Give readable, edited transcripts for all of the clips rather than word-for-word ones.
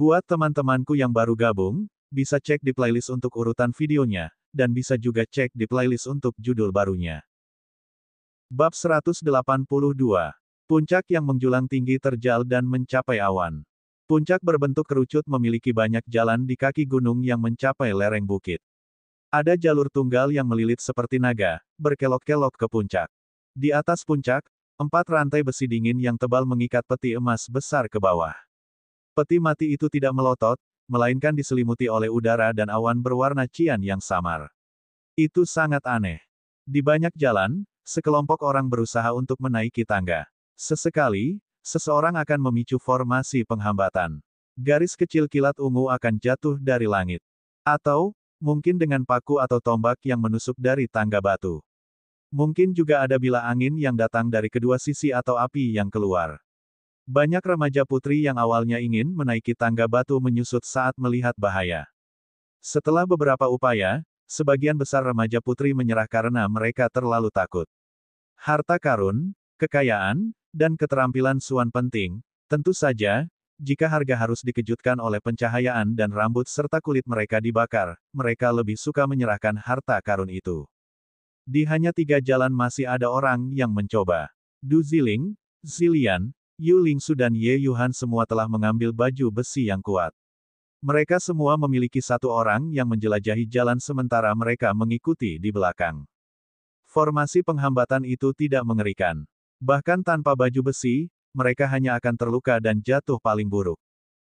Buat teman-temanku yang baru gabung, bisa cek di playlist untuk urutan videonya, dan bisa juga cek di playlist untuk judul barunya. Bab 182. Puncak yang menjulang tinggi terjal dan mencapai awan. Puncak berbentuk kerucut memiliki banyak jalan di kaki gunung yang mencapai lereng bukit. Ada jalur tunggal yang melilit seperti naga, berkelok-kelok ke puncak. Di atas puncak, 4 rantai besi dingin yang tebal mengikat peti emas besar ke bawah. Peti mati itu tidak melotot, melainkan diselimuti oleh udara dan awan berwarna cian yang samar. Itu sangat aneh. Di banyak jalan, sekelompok orang berusaha untuk menaiki tangga. Sesekali, seseorang akan memicu formasi penghambatan. Garis kecil kilat ungu akan jatuh dari langit. Atau, mungkin dengan paku atau tombak yang menusuk dari tangga batu. Mungkin juga ada bila angin yang datang dari kedua sisi atau api yang keluar. Banyak remaja putri yang awalnya ingin menaiki tangga batu menyusut saat melihat bahaya. Setelah beberapa upaya, sebagian besar remaja putri menyerah karena mereka terlalu takut. Harta karun, kekayaan, dan keterampilan Suan penting, tentu saja, jika harga harus dikejutkan oleh pencahayaan dan rambut serta kulit mereka dibakar, mereka lebih suka menyerahkan harta karun itu. Di hanya 3 jalan masih ada orang yang mencoba. Du Ziling, Zilian, Yu Lingsu dan Ye Yuhan semua telah mengambil baju besi yang kuat. Mereka semua memiliki 1 orang yang menjelajahi jalan sementara mereka mengikuti di belakang. Formasi penghambatan itu tidak mengerikan. Bahkan tanpa baju besi, mereka hanya akan terluka dan jatuh paling buruk.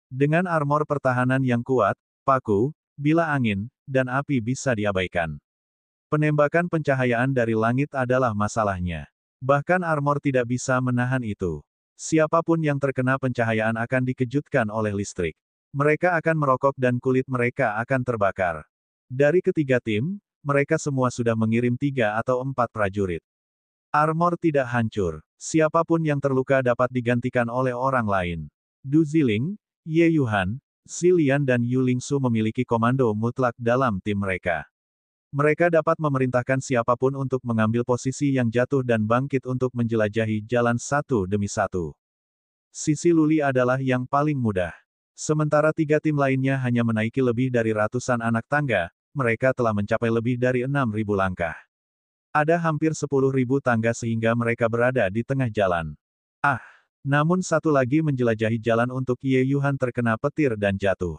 Dengan armor pertahanan yang kuat, paku, bila angin, dan api bisa diabaikan. Penembakan pencahayaan dari langit adalah masalahnya. Bahkan armor tidak bisa menahan itu. Siapapun yang terkena pencahayaan akan dikejutkan oleh listrik. Mereka akan merokok dan kulit mereka akan terbakar. Dari ketiga tim, mereka semua sudah mengirim 3 atau 4 prajurit. Armor tidak hancur. Siapapun yang terluka dapat digantikan oleh orang lain. Du Ziling, Ye Yuhan, Zilian dan Yu Lingsu memiliki komando mutlak dalam tim mereka. Mereka dapat memerintahkan siapapun untuk mengambil posisi yang jatuh dan bangkit untuk menjelajahi jalan satu demi satu. Sisi Luli adalah yang paling mudah. Sementara 3 tim lainnya hanya menaiki lebih dari ratusan anak tangga, mereka telah mencapai lebih dari 6.000 langkah. Ada hampir 10.000 tangga sehingga mereka berada di tengah jalan. Namun satu lagi menjelajahi jalan untuk Ye Yuhan terkena petir dan jatuh.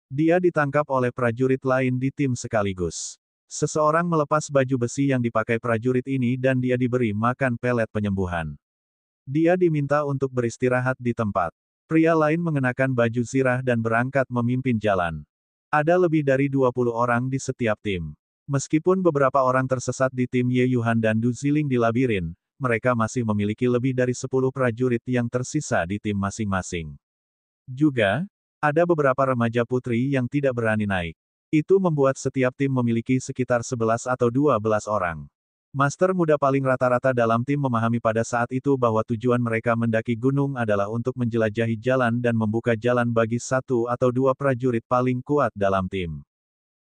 Dia ditangkap oleh prajurit lain di tim sekaligus. Seseorang melepas baju besi yang dipakai prajurit ini dan dia diberi makan pelet penyembuhan. Dia diminta untuk beristirahat di tempat. Pria lain mengenakan baju zirah dan berangkat memimpin jalan. Ada lebih dari 20 orang di setiap tim. Meskipun beberapa orang tersesat di tim Ye Yuhan dan Du Ziling di labirin, mereka masih memiliki lebih dari 10 prajurit yang tersisa di tim masing-masing. Juga, ada beberapa remaja putri yang tidak berani naik. Itu membuat setiap tim memiliki sekitar 11 atau 12 orang. Master muda paling rata-rata dalam tim memahami pada saat itu bahwa tujuan mereka mendaki gunung adalah untuk menjelajahi jalan dan membuka jalan bagi 1 atau 2 prajurit paling kuat dalam tim.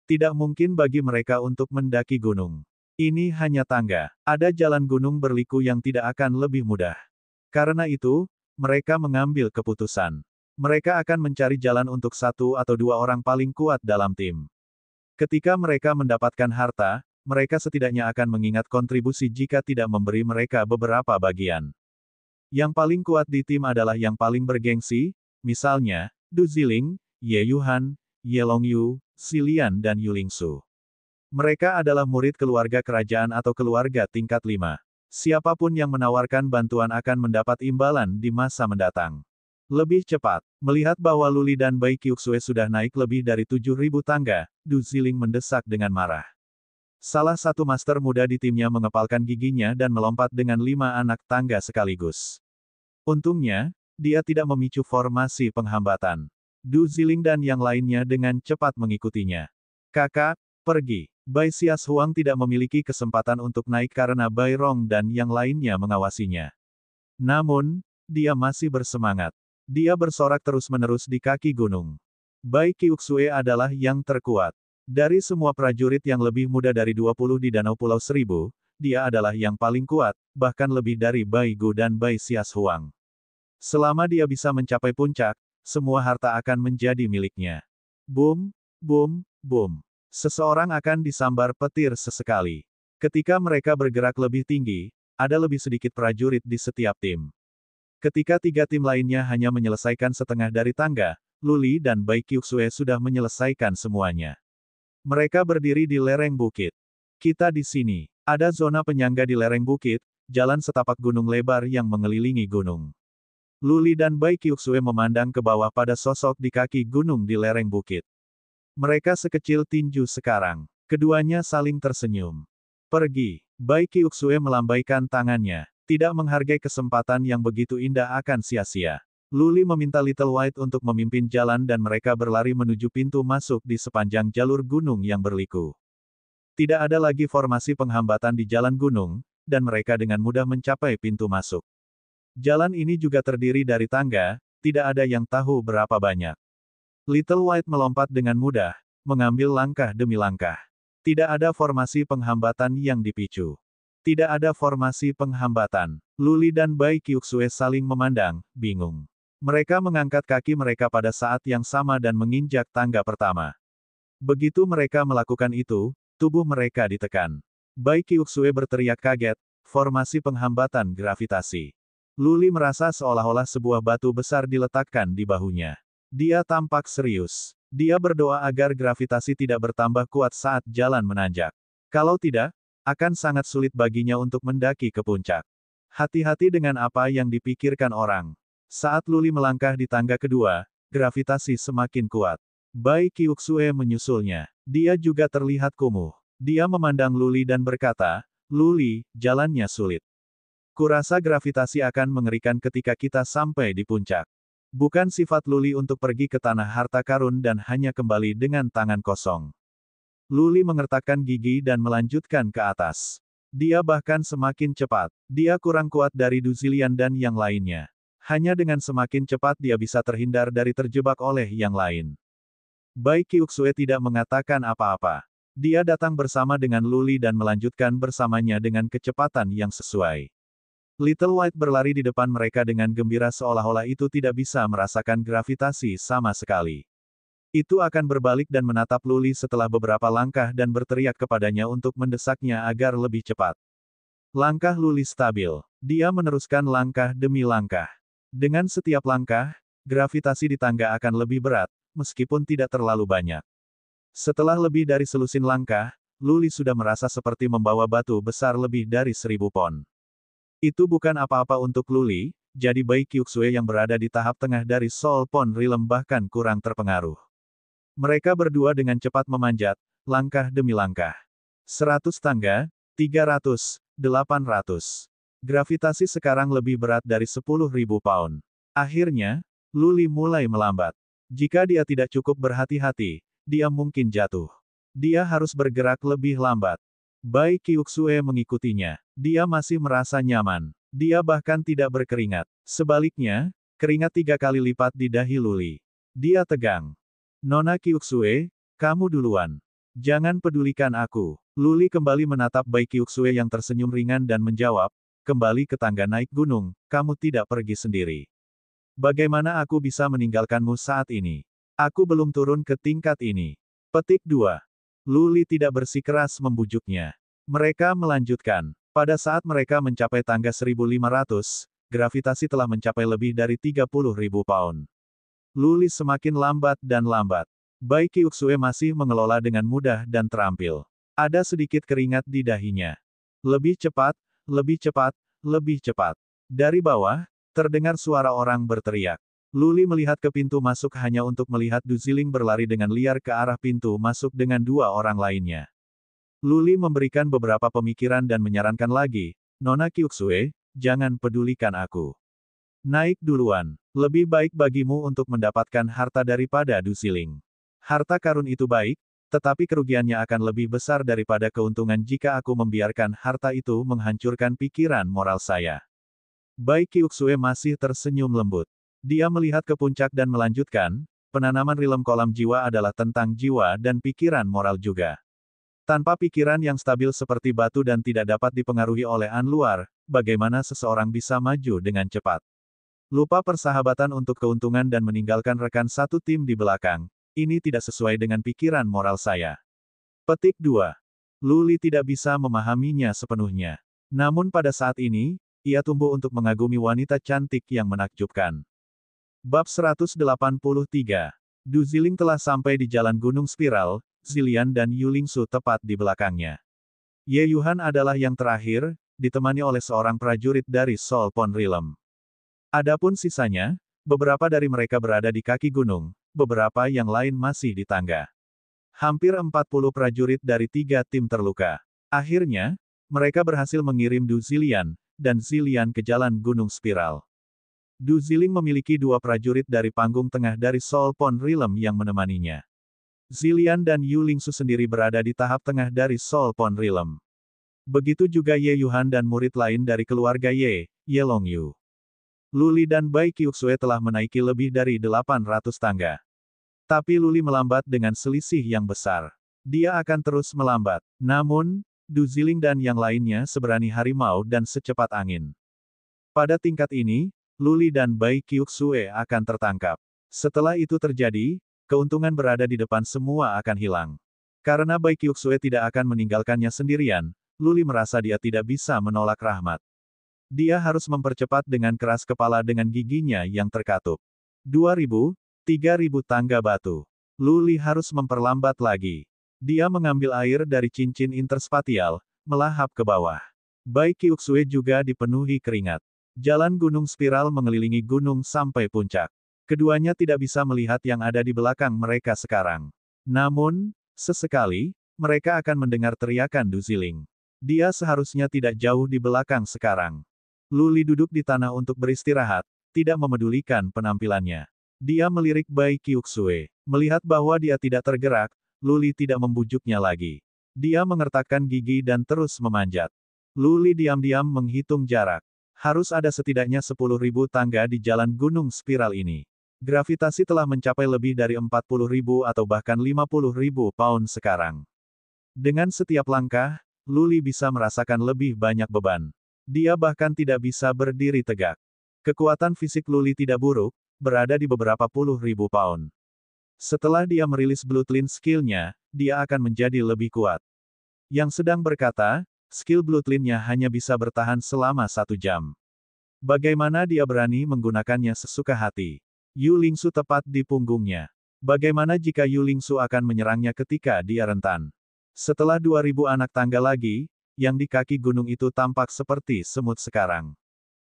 Tidak mungkin bagi mereka untuk mendaki gunung. Ini hanya tangga. Ada jalan gunung berliku yang tidak akan lebih mudah. Karena itu, mereka mengambil keputusan. Mereka akan mencari jalan untuk 1 atau 2 orang paling kuat dalam tim. Ketika mereka mendapatkan harta, mereka setidaknya akan mengingat kontribusi jika tidak memberi mereka beberapa bagian. Yang paling kuat di tim adalah yang paling bergengsi, misalnya, Du Ziling, Ye Yuhan, Ye Longyu, Zilian dan Yu Lingsu. Mereka adalah murid keluarga kerajaan atau keluarga tingkat 5. Siapapun yang menawarkan bantuan akan mendapat imbalan di masa mendatang. Lebih cepat, melihat bahwa Luli dan Bai Qiuxue sudah naik lebih dari 7.000 tangga, Du Ziling mendesak dengan marah. Salah satu master muda di timnya mengepalkan giginya dan melompat dengan 5 anak tangga sekaligus. Untungnya, dia tidak memicu formasi penghambatan. Du Ziling dan yang lainnya dengan cepat mengikutinya. Kakak, pergi. Bai Xiashuang tidak memiliki kesempatan untuk naik karena Bai Rong dan yang lainnya mengawasinya. Namun, dia masih bersemangat. Dia bersorak terus-menerus di kaki gunung. Bai Qiuxue adalah yang terkuat. Dari semua prajurit yang lebih muda dari 20 di Danau Pulau Seribu, dia adalah yang paling kuat, bahkan lebih dari Bai Gu dan Bai Xiashuang. Selama dia bisa mencapai puncak, semua harta akan menjadi miliknya. Boom, boom, boom. Seseorang akan disambar petir sesekali. Ketika mereka bergerak lebih tinggi, ada lebih sedikit prajurit di setiap tim. Ketika tiga tim lainnya hanya menyelesaikan setengah dari tangga, Lu Li dan Bai Qiuxue sudah menyelesaikan semuanya. Mereka berdiri di lereng bukit. Kita di sini. Ada zona penyangga di lereng bukit, jalan setapak gunung lebar yang mengelilingi gunung. Lu Li dan Bai Qiuxue memandang ke bawah pada sosok di kaki gunung di lereng bukit. Mereka sekecil tinju sekarang. Keduanya saling tersenyum. Pergi. Bai Qiuxue melambaikan tangannya. Tidak menghargai kesempatan yang begitu indah akan sia-sia. Lu Li meminta Little White untuk memimpin jalan dan mereka berlari menuju pintu masuk di sepanjang jalur gunung yang berliku. Tidak ada lagi formasi penghambatan di jalan gunung, dan mereka dengan mudah mencapai pintu masuk. Jalan ini juga terdiri dari tangga, tidak ada yang tahu berapa banyak. Little White melompat dengan mudah, mengambil langkah demi langkah. Tidak ada formasi penghambatan yang dipicu. Tidak ada formasi penghambatan. Lu Li dan Bai Qiuxue saling memandang, bingung. Mereka mengangkat kaki mereka pada saat yang sama dan menginjak tangga pertama. Begitu mereka melakukan itu, tubuh mereka ditekan. Bai Qiuxue berteriak kaget, formasi penghambatan gravitasi. Lu Li merasa seolah-olah sebuah batu besar diletakkan di bahunya. Dia tampak serius. Dia berdoa agar gravitasi tidak bertambah kuat saat jalan menanjak. Kalau tidak, akan sangat sulit baginya untuk mendaki ke puncak. Hati-hati dengan apa yang dipikirkan orang. Saat Lu Li melangkah di tangga kedua, gravitasi semakin kuat. Bai Qiuxue menyusulnya. Dia juga terlihat kumuh. Dia memandang Lu Li dan berkata, "Lu Li, jalannya sulit. Kurasa gravitasi akan mengerikan ketika kita sampai di puncak." Bukan sifat Lu Li untuk pergi ke tanah harta karun dan hanya kembali dengan tangan kosong. Lu Li mengertakkan gigi dan melanjutkan ke atas. Dia bahkan semakin cepat. Dia kurang kuat dari Du Zilian dan yang lainnya. Hanya dengan semakin cepat dia bisa terhindar dari terjebak oleh yang lain. Bai Qiuxue tidak mengatakan apa-apa. Dia datang bersama dengan Lu Li dan melanjutkan bersamanya dengan kecepatan yang sesuai. Little White berlari di depan mereka dengan gembira seolah-olah itu tidak bisa merasakan gravitasi sama sekali. Itu akan berbalik dan menatap Lu Li setelah beberapa langkah dan berteriak kepadanya untuk mendesaknya agar lebih cepat. Langkah Lu Li stabil. Dia meneruskan langkah demi langkah. Dengan setiap langkah, gravitasi di tangga akan lebih berat, meskipun tidak terlalu banyak. Setelah lebih dari selusin langkah, Lu Li sudah merasa seperti membawa batu besar lebih dari 1000 pon. Itu bukan apa-apa untuk Lu Li, jadi Bai Qiuxue yang berada di tahap tengah dari Soul Pon Realm bahkan kurang terpengaruh. Mereka berdua dengan cepat memanjat, langkah demi langkah. 100 tangga, 300, 800. Gravitasi sekarang lebih berat dari 10.000 pound. Akhirnya, Lu Li mulai melambat. Jika dia tidak cukup berhati-hati, dia mungkin jatuh. Dia harus bergerak lebih lambat. Bai Qiuxue mengikutinya. Dia masih merasa nyaman. Dia bahkan tidak berkeringat. Sebaliknya, keringat 3 kali lipat di dahi Lu Li. Dia tegang. "Nona Qiuxue, kamu duluan. Jangan pedulikan aku." Lu Li kembali menatap Bai Qiuxue yang tersenyum ringan dan menjawab, "Kembali ke tangga naik gunung, kamu tidak pergi sendiri. Bagaimana aku bisa meninggalkanmu saat ini? Aku belum turun ke tingkat ini." Petik 2. Lu Li tidak bersikeras membujuknya. Mereka melanjutkan. Pada saat mereka mencapai tangga 1500, gravitasi telah mencapai lebih dari 30.000 pound. Lu Li semakin lambat dan lambat. Bai Qiuxue masih mengelola dengan mudah dan terampil. Ada sedikit keringat di dahinya. Lebih cepat, lebih cepat, lebih cepat. Dari bawah, terdengar suara orang berteriak. Lu Li melihat ke pintu masuk hanya untuk melihat Du Ziling berlari dengan liar ke arah pintu masuk dengan 2 orang lainnya. Lu Li memberikan beberapa pemikiran dan menyarankan lagi, "Nona Qiuxue, jangan pedulikan aku. Naik duluan. Lebih baik bagimu untuk mendapatkan harta daripada Du Ziling. Harta karun itu baik, tetapi kerugiannya akan lebih besar daripada keuntungan jika aku membiarkan harta itu menghancurkan pikiran moral saya." Bai Qiuxue masih tersenyum lembut. Dia melihat ke puncak dan melanjutkan, penanaman rilem kolam jiwa adalah tentang jiwa dan pikiran moral juga. Tanpa pikiran yang stabil seperti batu dan tidak dapat dipengaruhi oleh an luar, bagaimana seseorang bisa maju dengan cepat? Lupa persahabatan untuk keuntungan dan meninggalkan rekan satu tim di belakang. Ini tidak sesuai dengan pikiran moral saya. Petik 2. Luli tidak bisa memahaminya sepenuhnya. Namun pada saat ini, ia tumbuh untuk mengagumi wanita cantik yang menakjubkan. Bab 183. Du Ziling telah sampai di jalan Gunung Spiral, Zilian dan Yulingsu tepat di belakangnya. Ye Yuhan adalah yang terakhir, ditemani oleh seorang prajurit dari Sol Pon Realm. Adapun sisanya, beberapa dari mereka berada di kaki gunung, beberapa yang lain masih di tangga. Hampir 40 prajurit dari 3 tim terluka. Akhirnya, mereka berhasil mengirim Du Zilian dan Zilian ke jalan Gunung Spiral. Du Ziling memiliki 2 prajurit dari panggung tengah dari Sol Pon Realm yang menemaninya. Zilian dan Yulingsu sendiri berada di tahap tengah dari Sol Pon Realm. Begitu juga Ye Yuhan dan murid lain dari keluarga Ye Longyu. Luli dan Bai Qiuxue telah menaiki lebih dari 800 tangga. Tapi Luli melambat dengan selisih yang besar. Dia akan terus melambat. Namun, Du Ziling dan yang lainnya seberani harimau dan secepat angin. Pada tingkat ini, Luli dan Bai Qiuxue akan tertangkap. Setelah itu terjadi, keuntungan berada di depan semua akan hilang. Karena Bai Qiuxue tidak akan meninggalkannya sendirian, Luli merasa dia tidak bisa menolak rahmat. Dia harus mempercepat dengan keras kepala dengan giginya yang terkatup. 2000, 3000 tangga batu. Luli harus memperlambat lagi. Dia mengambil air dari cincin interspatial, melahap ke bawah. Bai Qiuxue juga dipenuhi keringat. Jalan gunung spiral mengelilingi gunung sampai puncak. Keduanya tidak bisa melihat yang ada di belakang mereka sekarang. Namun, sesekali, mereka akan mendengar teriakan Du Ziling. Dia seharusnya tidak jauh di belakang sekarang. Luli duduk di tanah untuk beristirahat, tidak memedulikan penampilannya. Dia melirik Bai Qiuxue. Melihat bahwa dia tidak tergerak, Luli tidak membujuknya lagi. Dia mengertakkan gigi dan terus memanjat. Luli diam-diam menghitung jarak. Harus ada setidaknya 10.000 tangga di jalan gunung spiral ini. Gravitasi telah mencapai lebih dari 40.000 atau bahkan 50.000 pound sekarang. Dengan setiap langkah, Luli bisa merasakan lebih banyak beban. Dia bahkan tidak bisa berdiri tegak. Kekuatan fisik Luli tidak buruk, berada di beberapa puluh ribu pound. Setelah dia merilis Bloodline skill-nya, dia akan menjadi lebih kuat. Yang sedang berkata, skill Bloodline-nya hanya bisa bertahan selama 1 jam. Bagaimana dia berani menggunakannya sesuka hati? Yulingsu tepat di punggungnya. Bagaimana jika Yulingsu akan menyerangnya ketika dia rentan? Setelah 2000 anak tangga lagi, yang di kaki gunung itu tampak seperti semut sekarang.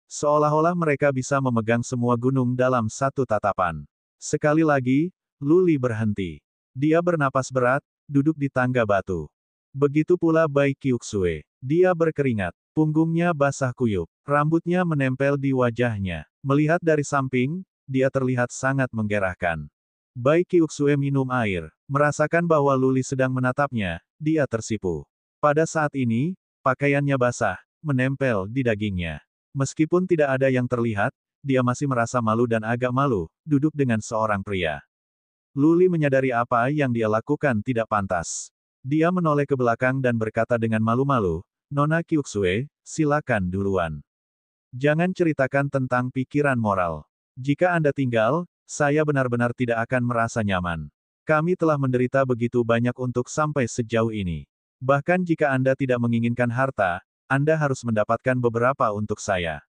Seolah-olah mereka bisa memegang semua gunung dalam satu tatapan. Sekali lagi, Luli berhenti. Dia bernapas berat, duduk di tangga batu. Begitu pula Bai Qiuxue. Dia berkeringat. Punggungnya basah kuyup. Rambutnya menempel di wajahnya. Melihat dari samping, dia terlihat sangat menggerahkan. Bai Qiuxue minum air. Merasakan bahwa Luli sedang menatapnya, dia tersipu. Pada saat ini, pakaiannya basah, menempel di dagingnya. Meskipun tidak ada yang terlihat, dia masih merasa malu dan agak malu, duduk dengan seorang pria. Luli menyadari apa yang dia lakukan tidak pantas. Dia menoleh ke belakang dan berkata dengan malu-malu, "Nona Qiuxue, silakan duluan. Jangan ceritakan tentang pikiran moral. Jika Anda tinggal, saya benar-benar tidak akan merasa nyaman. Kami telah menderita begitu banyak untuk sampai sejauh ini. Bahkan jika Anda tidak menginginkan harta, Anda harus mendapatkan beberapa untuk saya.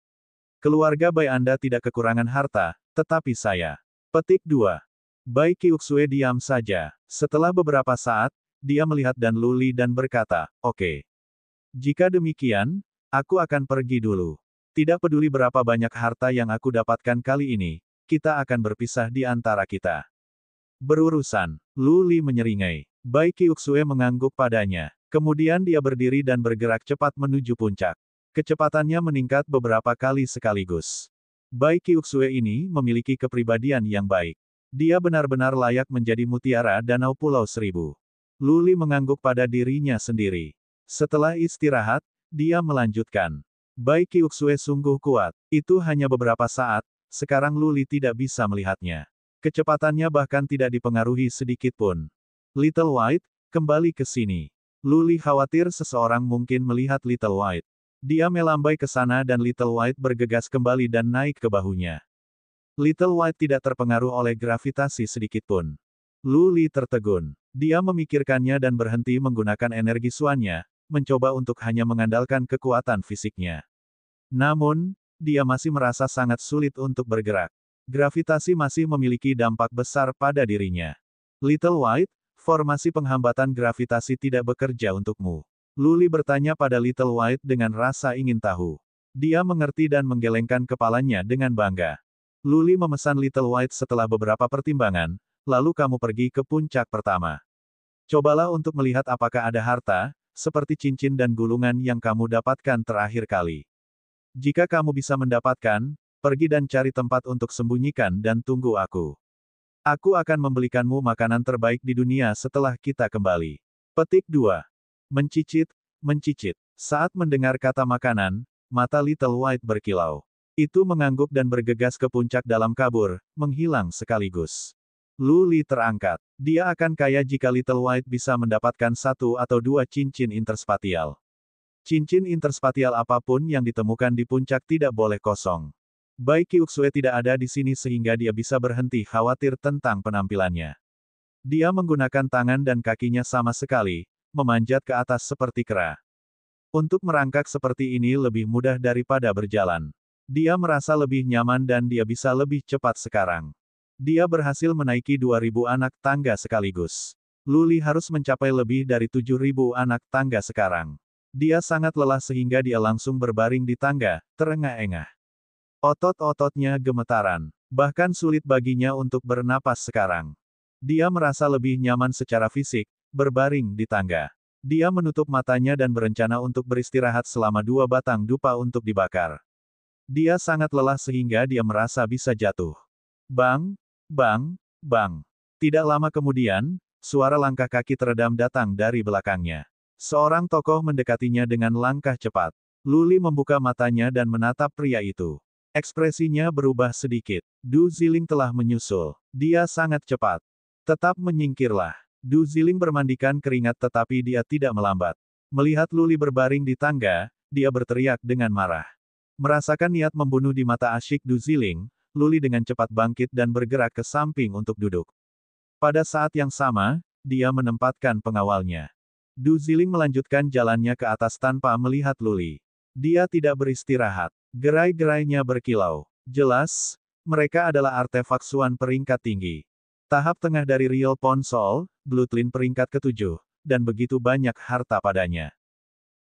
Keluarga Bai Anda tidak kekurangan harta, tetapi saya." Petik 2. Bai Qiuxue diam saja. Setelah beberapa saat, dia melihat Dan Luli dan berkata, "Oke. Jika demikian, aku akan pergi dulu. Tidak peduli berapa banyak harta yang aku dapatkan kali ini, kita akan berpisah di antara kita." Berurusan. Luli menyeringai. Bai Qiuxue mengangguk padanya. Kemudian dia berdiri dan bergerak cepat menuju puncak. Kecepatannya meningkat beberapa kali sekaligus. Bai Qiuxue ini memiliki kepribadian yang baik. Dia benar-benar layak menjadi mutiara Danau Pulau Seribu. Luli mengangguk pada dirinya sendiri. Setelah istirahat, dia melanjutkan. Bai Qiuxue sungguh kuat. Itu hanya beberapa saat, sekarang Luli tidak bisa melihatnya. Kecepatannya bahkan tidak dipengaruhi sedikit pun. Little White, kembali ke sini. Luli khawatir seseorang mungkin melihat Little White. Dia melambai ke sana dan Little White bergegas kembali dan naik ke bahunya. Little White tidak terpengaruh oleh gravitasi sedikitpun. Lu Li tertegun. Dia memikirkannya dan berhenti menggunakan energi suannya, mencoba untuk hanya mengandalkan kekuatan fisiknya. Namun, dia masih merasa sangat sulit untuk bergerak. Gravitasi masih memiliki dampak besar pada dirinya. Little White, formasi penghambatan gravitasi tidak bekerja untukmu. Lu Li bertanya pada Little White dengan rasa ingin tahu. Dia mengerti dan menggelengkan kepalanya dengan bangga. Lu Li memesan Little White setelah beberapa pertimbangan, lalu kamu pergi ke puncak pertama. Cobalah untuk melihat apakah ada harta, seperti cincin dan gulungan yang kamu dapatkan terakhir kali. Jika kamu bisa mendapatkan, pergi dan cari tempat untuk sembunyikan dan tunggu aku. Aku akan membelikanmu makanan terbaik di dunia setelah kita kembali. Petik 2. Mencicit, mencicit. Saat mendengar kata makanan, mata Little White berkilau. Itu mengangguk dan bergegas ke puncak dalam kabur, menghilang sekaligus. Lu Li terangkat. Dia akan kaya jika Little White bisa mendapatkan 1 atau 2 cincin interspatial. Cincin interspatial apapun yang ditemukan di puncak tidak boleh kosong. Baik Qiuxue tidak ada di sini sehingga dia bisa berhenti khawatir tentang penampilannya. Dia menggunakan tangan dan kakinya sama sekali, memanjat ke atas seperti kera. Untuk merangkak seperti ini lebih mudah daripada berjalan. Dia merasa lebih nyaman dan dia bisa lebih cepat sekarang. Dia berhasil menaiki 2000 anak tangga sekaligus. Lu Li harus mencapai lebih dari 7000 anak tangga sekarang. Dia sangat lelah sehingga dia langsung berbaring di tangga, terengah-engah. Otot-ototnya gemetaran. Bahkan sulit baginya untuk bernapas sekarang. Dia merasa lebih nyaman secara fisik, berbaring di tangga. Dia menutup matanya dan berencana untuk beristirahat selama 2 batang dupa untuk dibakar. Dia sangat lelah sehingga dia merasa bisa jatuh. Bang, bang, bang. Tidak lama kemudian, suara langkah kaki teredam datang dari belakangnya. Seorang tokoh mendekatinya dengan langkah cepat. Lu Li membuka matanya dan menatap pria itu. Ekspresinya berubah sedikit. Du Ziling telah menyusul. Dia sangat cepat. Tetap menyingkirlah. Du Ziling bermandikan keringat tetapi dia tidak melambat. Melihat Lu Li berbaring di tangga, dia berteriak dengan marah. Merasakan niat membunuh di mata asyik Du Ziling, Lu Li dengan cepat bangkit dan bergerak ke samping untuk duduk. Pada saat yang sama, dia menempatkan pengawalnya. Du Ziling melanjutkan jalannya ke atas tanpa melihat Lu Li. Dia tidak beristirahat. Gerai-gerainya berkilau. Jelas, mereka adalah artefak Suan peringkat tinggi. Tahap tengah dari Real Ponsol, Bloodline peringkat ke-7, dan begitu banyak harta padanya.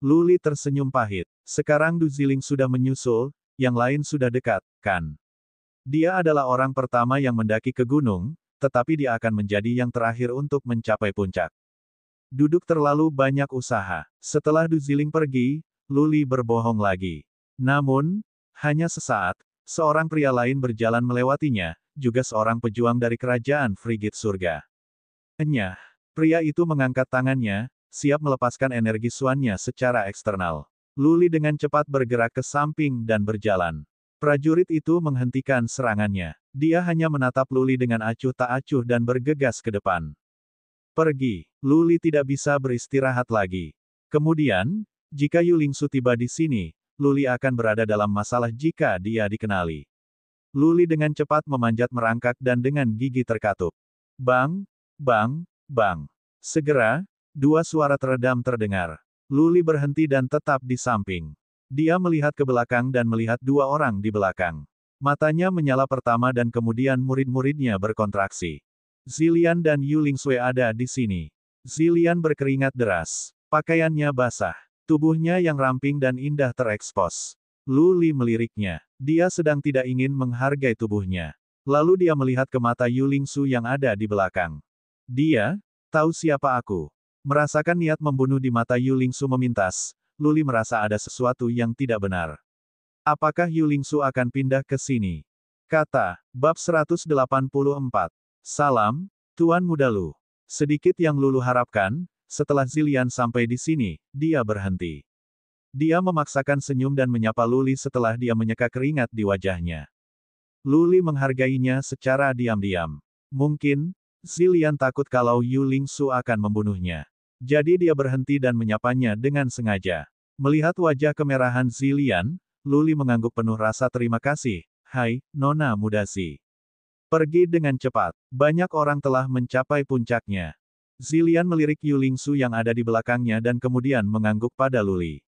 Lu Li tersenyum pahit. Sekarang Du Ziling sudah menyusul, yang lain sudah dekat, kan? Dia adalah orang pertama yang mendaki ke gunung, tetapi dia akan menjadi yang terakhir untuk mencapai puncak. Duduk terlalu banyak usaha. Setelah Du Ziling pergi, Lu Li berbohong lagi. Namun, hanya sesaat, seorang pria lain berjalan melewatinya, juga seorang pejuang dari kerajaan Frigid Surga. Enyah, pria itu mengangkat tangannya, siap melepaskan energi suannya secara eksternal. Lu Li dengan cepat bergerak ke samping dan berjalan. Prajurit itu menghentikan serangannya. Dia hanya menatap Lu Li dengan acuh tak acuh dan bergegas ke depan. Pergi. Lu Li tidak bisa beristirahat lagi. Kemudian, jika Yu Lingsu tiba di sini, Lu Li akan berada dalam masalah jika dia dikenali. Lu Li dengan cepat memanjat merangkak dan dengan gigi terkatup. Bang, bang, bang. Segera, 2 suara teredam terdengar. Lu Li berhenti dan tetap di samping. Dia melihat ke belakang dan melihat 2 orang di belakang. Matanya menyala pertama dan kemudian murid-muridnya berkontraksi. Zilian dan Yu Lingsui ada di sini. Zilian berkeringat deras. Pakaiannya basah. Tubuhnya yang ramping dan indah terekspos. Lu Li meliriknya. Dia sedang tidak ingin menghargai tubuhnya. Lalu dia melihat ke mata Yu Lingsu yang ada di belakang. Dia tahu siapa aku. Merasakan niat membunuh di mata Yu Lingsu memintas, Lu Li merasa ada sesuatu yang tidak benar. Apakah Yu Lingsu akan pindah ke sini? Kata, bab 184. Salam, Tuan Muda Lu. Sedikit yang Lulu harapkan, setelah Zilian sampai di sini, dia berhenti. Dia memaksakan senyum dan menyapa Lu Li setelah dia menyeka keringat di wajahnya. Lu Li menghargainya secara diam-diam. Mungkin, Zilian takut kalau Yu Lingsu akan membunuhnya. Jadi dia berhenti dan menyapanya dengan sengaja. Melihat wajah kemerahan Zilian, Lu Li mengangguk penuh rasa terima kasih, Hai, Nona Mudazi. Pergi dengan cepat. Banyak orang telah mencapai puncaknya. Zilian melirik Yulingsu yang ada di belakangnya dan kemudian mengangguk pada Luli.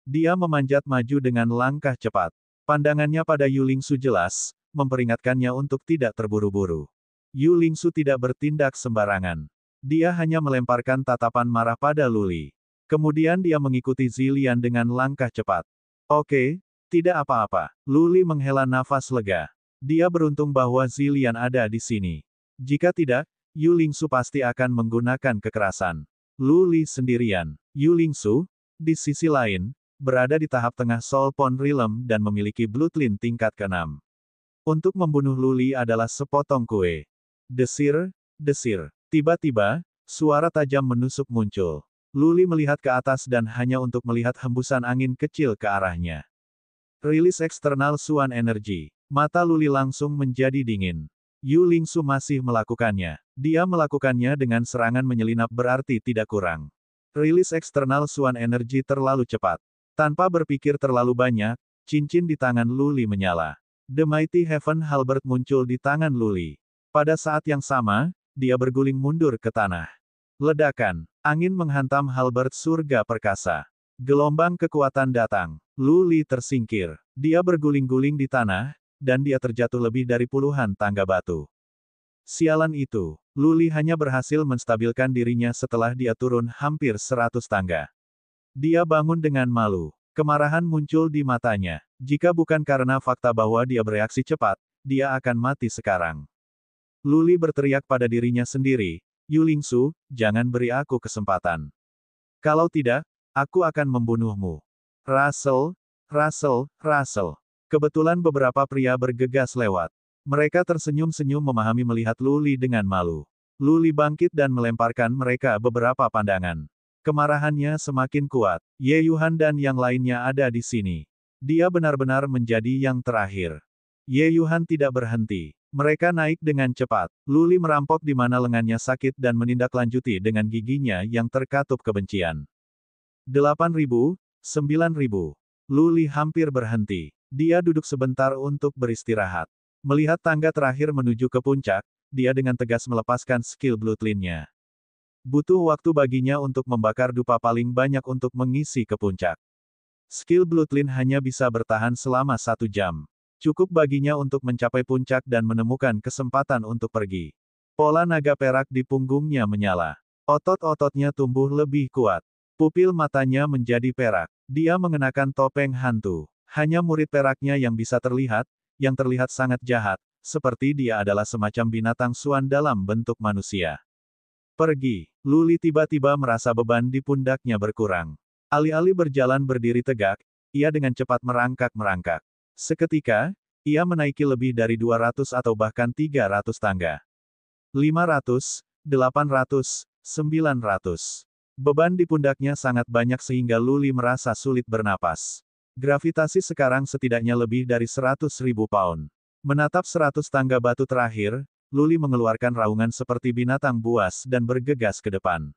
Dia memanjat maju dengan langkah cepat. Pandangannya pada Yulingsu jelas, memperingatkannya untuk tidak terburu-buru. Yulingsu tidak bertindak sembarangan. Dia hanya melemparkan tatapan marah pada Luli. Kemudian dia mengikuti Zilian dengan langkah cepat. Oke, tidak apa-apa. Luli menghela nafas lega. Dia beruntung bahwa Zilian ada di sini. Jika tidak, Yulingsu pasti akan menggunakan kekerasan. Luli sendirian. Yulingsu, di sisi lain, berada di tahap tengah Soul Pond Realm dan memiliki Bloodline tingkat ke-6. Untuk membunuh Luli adalah sepotong kue. Desir, desir. Tiba-tiba, suara tajam menusuk muncul. Luli melihat ke atas dan hanya untuk melihat hembusan angin kecil ke arahnya. Rilis eksternal Suan Energy. Mata Luli langsung menjadi dingin. Yulingsu masih melakukannya. Dia melakukannya dengan serangan menyelinap berarti tidak kurang. Rilis eksternal Suan Energy terlalu cepat. Tanpa berpikir terlalu banyak, cincin di tangan Luli menyala. The Mighty Heaven Halberd muncul di tangan Luli. Pada saat yang sama, dia berguling mundur ke tanah. Ledakan. Angin menghantam halberd surga perkasa. Gelombang kekuatan datang. Luli tersingkir. Dia berguling-guling di tanah, dan dia terjatuh lebih dari puluhan tangga batu. Sialan itu. Luli hanya berhasil menstabilkan dirinya setelah dia turun hampir 100 tangga. Dia bangun dengan malu. Kemarahan muncul di matanya. Jika bukan karena fakta bahwa dia bereaksi cepat, dia akan mati sekarang. Luli berteriak pada dirinya sendiri, Yulingsu, jangan beri aku kesempatan. Kalau tidak, aku akan membunuhmu. Russell, Russell, Russell. Kebetulan beberapa pria bergegas lewat. Mereka tersenyum-senyum memahami melihat Luli dengan malu. Luli bangkit dan melemparkan mereka beberapa pandangan. Kemarahannya semakin kuat. Ye Yuhan dan yang lainnya ada di sini. Dia benar-benar menjadi yang terakhir. Ye Yuhan tidak berhenti. Mereka naik dengan cepat. Luli merampok di mana lengannya sakit dan menindaklanjuti dengan giginya yang terkatup kebencian. 8.000, 9.000. Luli hampir berhenti. Dia duduk sebentar untuk beristirahat. Melihat tangga terakhir menuju ke puncak, dia dengan tegas melepaskan skill Bloodline-nya. Butuh waktu baginya untuk membakar dupa paling banyak untuk mengisi ke puncak. Skill Bloodline hanya bisa bertahan selama 1 jam. Cukup baginya untuk mencapai puncak dan menemukan kesempatan untuk pergi. Pola naga perak di punggungnya menyala. Otot-ototnya tumbuh lebih kuat. Pupil matanya menjadi perak. Dia mengenakan topeng hantu. Hanya murid peraknya yang bisa terlihat, yang terlihat sangat jahat, seperti dia adalah semacam binatang suan dalam bentuk manusia. Pergi. Luli tiba-tiba merasa beban di pundaknya berkurang. Alih-alih berjalan berdiri tegak, ia dengan cepat merangkak-merangkak. Seketika, ia menaiki lebih dari 200 atau bahkan 300 tangga. 500, 800, 900. Beban di pundaknya sangat banyak sehingga Luli merasa sulit bernapas. Gravitasi sekarang setidaknya lebih dari 100.000 pound. Menatap 100 tangga batu terakhir, Luli mengeluarkan raungan seperti binatang buas dan bergegas ke depan.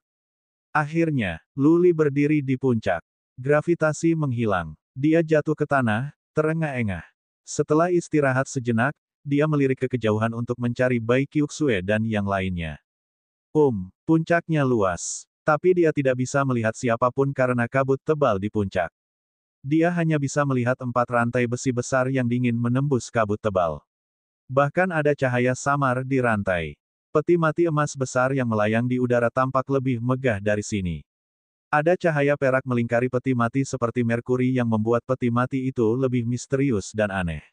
Akhirnya, Luli berdiri di puncak. Gravitasi menghilang. Dia jatuh ke tanah, terengah-engah. Setelah istirahat sejenak, dia melirik ke kejauhan untuk mencari Bai Qiuxue dan yang lainnya. Puncaknya luas. Tapi dia tidak bisa melihat siapapun karena kabut tebal di puncak. Dia hanya bisa melihat 4 rantai besi besar yang dingin menembus kabut tebal. Bahkan ada cahaya samar di rantai. Peti mati emas besar yang melayang di udara tampak lebih megah dari sini. Ada cahaya perak melingkari peti mati seperti Merkuri yang membuat peti mati itu lebih misterius dan aneh.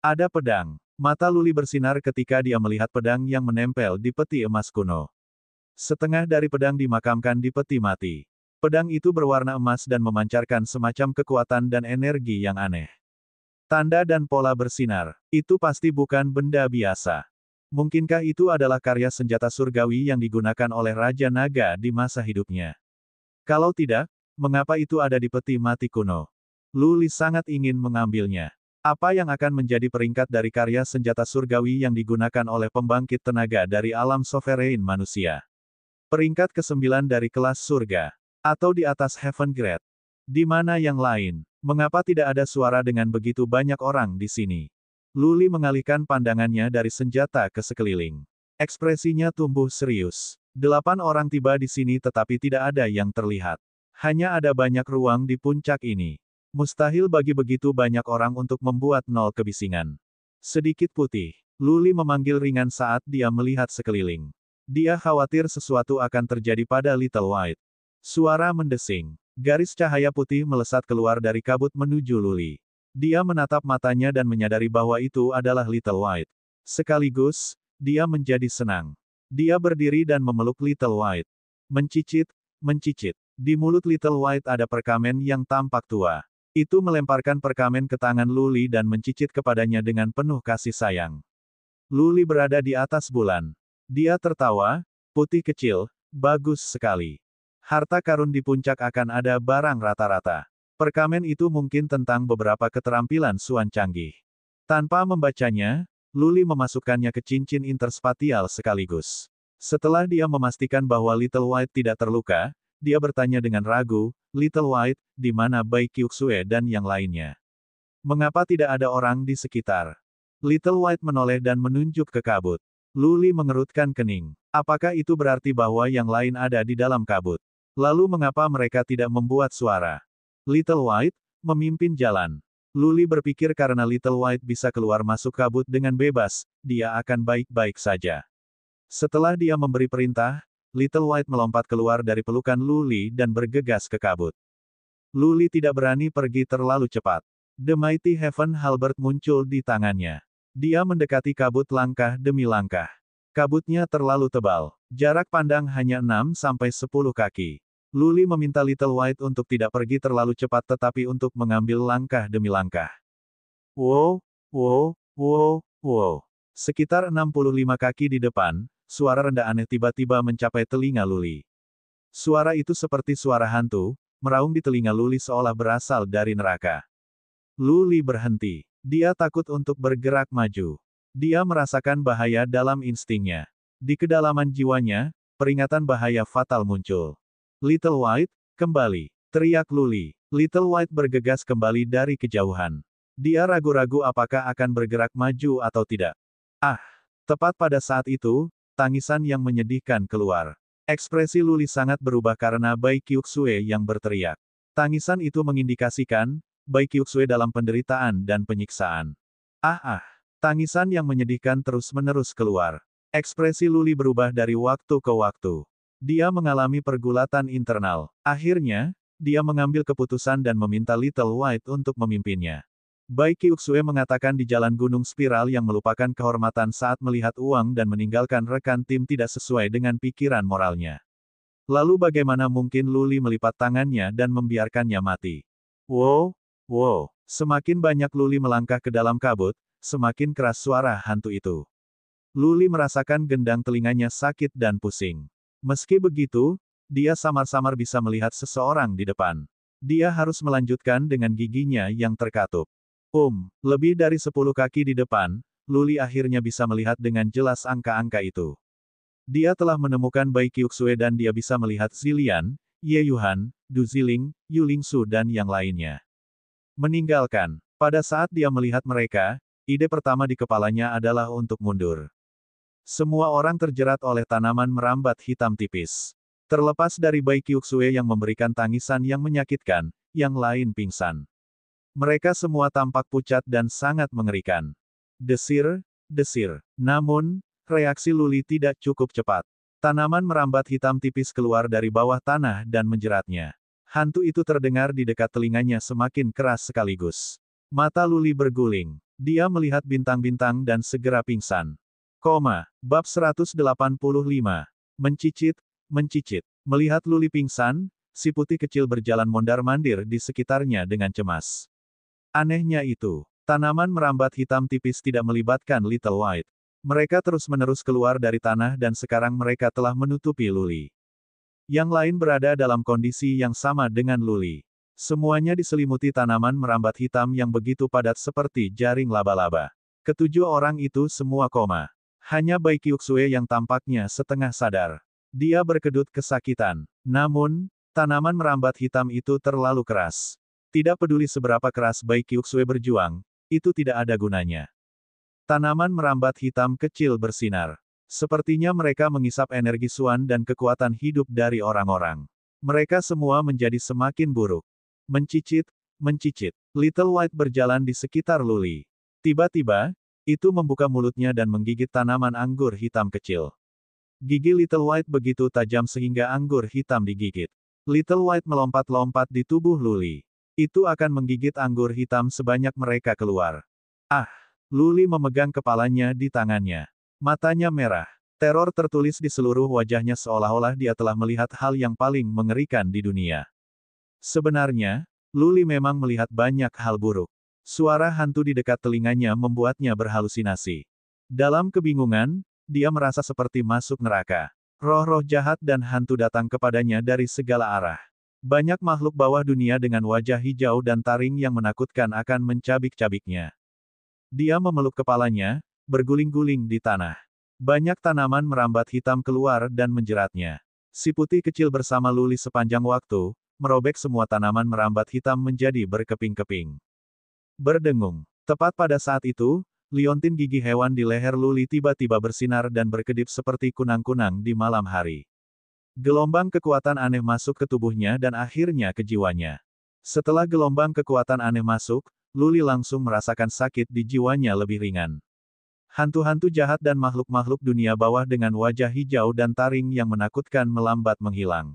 Ada pedang. Mata Luli bersinar ketika dia melihat pedang yang menempel di peti emas kuno. Setengah dari pedang dimakamkan di peti mati. Pedang itu berwarna emas dan memancarkan semacam kekuatan dan energi yang aneh. Tanda dan pola bersinar. Itu pasti bukan benda biasa. Mungkinkah itu adalah karya senjata surgawi yang digunakan oleh Raja Naga di masa hidupnya? Kalau tidak, mengapa itu ada di peti mati kuno? Luli sangat ingin mengambilnya. Apa yang akan menjadi peringkat dari karya senjata surgawi yang digunakan oleh pembangkit tenaga dari alam sovereign manusia? Peringkat ke-9 dari kelas surga. Atau di atas Heaven Grade. Di mana yang lain? Mengapa tidak ada suara dengan begitu banyak orang di sini? Luli mengalihkan pandangannya dari senjata ke sekeliling. Ekspresinya tumbuh serius. 8 orang tiba di sini tetapi tidak ada yang terlihat. Hanya ada banyak ruang di puncak ini. Mustahil bagi begitu banyak orang untuk membuat 0 kebisingan. Sedikit putih. Luli memanggil ringan saat dia melihat sekeliling. Dia khawatir sesuatu akan terjadi pada Little White. Suara mendesing. Garis cahaya putih melesat keluar dari kabut menuju Luli. Dia menatap matanya dan menyadari bahwa itu adalah Little White. Sekaligus, dia menjadi senang. Dia berdiri dan memeluk Little White. Mencicit, mencicit. Di mulut Little White ada perkamen yang tampak tua. Itu melemparkan perkamen ke tangan Luli dan mencicit kepadanya dengan penuh kasih sayang. Luli berada di atas bulan. Dia tertawa, putih kecil, bagus sekali. Harta karun di puncak akan ada barang rata-rata. Perkamen itu mungkin tentang beberapa keterampilan Suan canggih. Tanpa membacanya, Luli memasukkannya ke cincin interspatial sekaligus. Setelah dia memastikan bahwa Little White tidak terluka, dia bertanya dengan ragu, "Little White, di mana Bai Qiuxue dan yang lainnya? Mengapa tidak ada orang di sekitar?" Little White menoleh dan menunjuk ke kabut. Luli mengerutkan kening. Apakah itu berarti bahwa yang lain ada di dalam kabut? Lalu mengapa mereka tidak membuat suara? Little White memimpin jalan. Luli berpikir karena Little White bisa keluar masuk kabut dengan bebas, dia akan baik-baik saja. Setelah dia memberi perintah, Little White melompat keluar dari pelukan Luli dan bergegas ke kabut. Luli tidak berani pergi terlalu cepat. The Mighty Heaven Halberd muncul di tangannya. Dia mendekati kabut langkah demi langkah. Kabutnya terlalu tebal. Jarak pandang hanya 6-10 kaki. Luli meminta Little White untuk tidak pergi terlalu cepat tetapi untuk mengambil langkah demi langkah. Wow, wow, wow, wow. Sekitar 65 kaki di depan, suara rendah aneh tiba-tiba mencapai telinga Luli. Suara itu seperti suara hantu, meraung di telinga Luli seolah berasal dari neraka. Luli berhenti. Dia takut untuk bergerak maju. Dia merasakan bahaya dalam instingnya. Di kedalaman jiwanya, peringatan bahaya fatal muncul. Little White, kembali, teriak Luli. Little White bergegas kembali dari kejauhan. Dia ragu-ragu apakah akan bergerak maju atau tidak. Ah! Tepat pada saat itu, tangisan yang menyedihkan keluar. Ekspresi Luli sangat berubah karena Bai Qiuxue yang berteriak. Tangisan itu mengindikasikan, Bai Qiuxue dalam penderitaan dan penyiksaan. Ah! Tangisan yang menyedihkan terus-menerus keluar. Ekspresi Luli berubah dari waktu ke waktu. Dia mengalami pergulatan internal. Akhirnya, dia mengambil keputusan dan meminta Little White untuk memimpinnya. Bai Qiuxue mengatakan di jalan gunung spiral yang melupakan kehormatan saat melihat uang dan meninggalkan rekan tim tidak sesuai dengan pikiran moralnya. Lalu bagaimana mungkin Luli melipat tangannya dan membiarkannya mati? Wow, wow. Semakin banyak Luli melangkah ke dalam kabut, semakin keras suara hantu itu. Luli merasakan gendang telinganya sakit dan pusing. Meski begitu, dia samar-samar bisa melihat seseorang di depan. Dia harus melanjutkan dengan giginya yang terkatup. Lebih dari 10 kaki di depan, Luli akhirnya bisa melihat dengan jelas angka-angka itu. Dia telah menemukan Bai Qiuxue dan dia bisa melihat Zilian, Ye Yuhan, Du Ziling, Yu Lingsu dan yang lainnya. Meninggalkan. Pada saat dia melihat mereka, ide pertama di kepalanya adalah untuk mundur. Semua orang terjerat oleh tanaman merambat hitam tipis. Terlepas dari Bai Qiuxue yang memberikan tangisan yang menyakitkan, yang lain pingsan. Mereka semua tampak pucat dan sangat mengerikan. Desir, desir. Namun, reaksi Luli tidak cukup cepat. Tanaman merambat hitam tipis keluar dari bawah tanah dan menjeratnya. Hantu itu terdengar di dekat telinganya semakin keras sekaligus. Mata Luli berguling. Dia melihat bintang-bintang dan segera pingsan. Bab 185. Mencicit, mencicit. Melihat Luli pingsan, si putih kecil berjalan mondar-mandir di sekitarnya dengan cemas. Anehnya itu, tanaman merambat hitam tipis tidak melibatkan Little White. Mereka terus-menerus keluar dari tanah dan sekarang mereka telah menutupi Luli. Yang lain berada dalam kondisi yang sama dengan Luli. Semuanya diselimuti tanaman merambat hitam yang begitu padat seperti jaring laba-laba. Ketujuh orang itu semua koma. Hanya Bai Qiuxue yang tampaknya setengah sadar. Dia berkedut kesakitan. Namun, tanaman merambat hitam itu terlalu keras. Tidak peduli seberapa keras Bai Qiuxue berjuang, itu tidak ada gunanya. Tanaman merambat hitam kecil bersinar. Sepertinya mereka mengisap energi Xuan dan kekuatan hidup dari orang-orang. Mereka semua menjadi semakin buruk. Mencicit, mencicit. Little White berjalan di sekitar Luli. Tiba-tiba, itu membuka mulutnya dan menggigit tanaman anggur hitam kecil. Gigi Little White begitu tajam sehingga anggur hitam digigit. Little White melompat-lompat di tubuh Luli. Itu akan menggigit anggur hitam sebanyak mereka keluar. Ah! Luli memegang kepalanya di tangannya. Matanya merah. Teror tertulis di seluruh wajahnya seolah-olah dia telah melihat hal yang paling mengerikan di dunia. Sebenarnya, Luli memang melihat banyak hal buruk. Suara hantu di dekat telinganya membuatnya berhalusinasi. Dalam kebingungan, dia merasa seperti masuk neraka. Roh-roh jahat dan hantu datang kepadanya dari segala arah. Banyak makhluk bawah dunia dengan wajah hijau dan taring yang menakutkan akan mencabik-cabiknya. Dia memeluk kepalanya, berguling-guling di tanah. Banyak tanaman merambat hitam keluar dan menjeratnya. Si putih kecil bersama Luli sepanjang waktu, merobek semua tanaman merambat hitam menjadi berkeping-keping. Berdengung. Tepat pada saat itu, liontin gigi hewan di leher Luli tiba-tiba bersinar dan berkedip seperti kunang-kunang di malam hari. Gelombang kekuatan aneh masuk ke tubuhnya dan akhirnya ke jiwanya. Setelah gelombang kekuatan aneh masuk, Luli langsung merasakan sakit di jiwanya lebih ringan. Hantu-hantu jahat dan makhluk-makhluk dunia bawah dengan wajah hijau dan taring yang menakutkan melambat menghilang.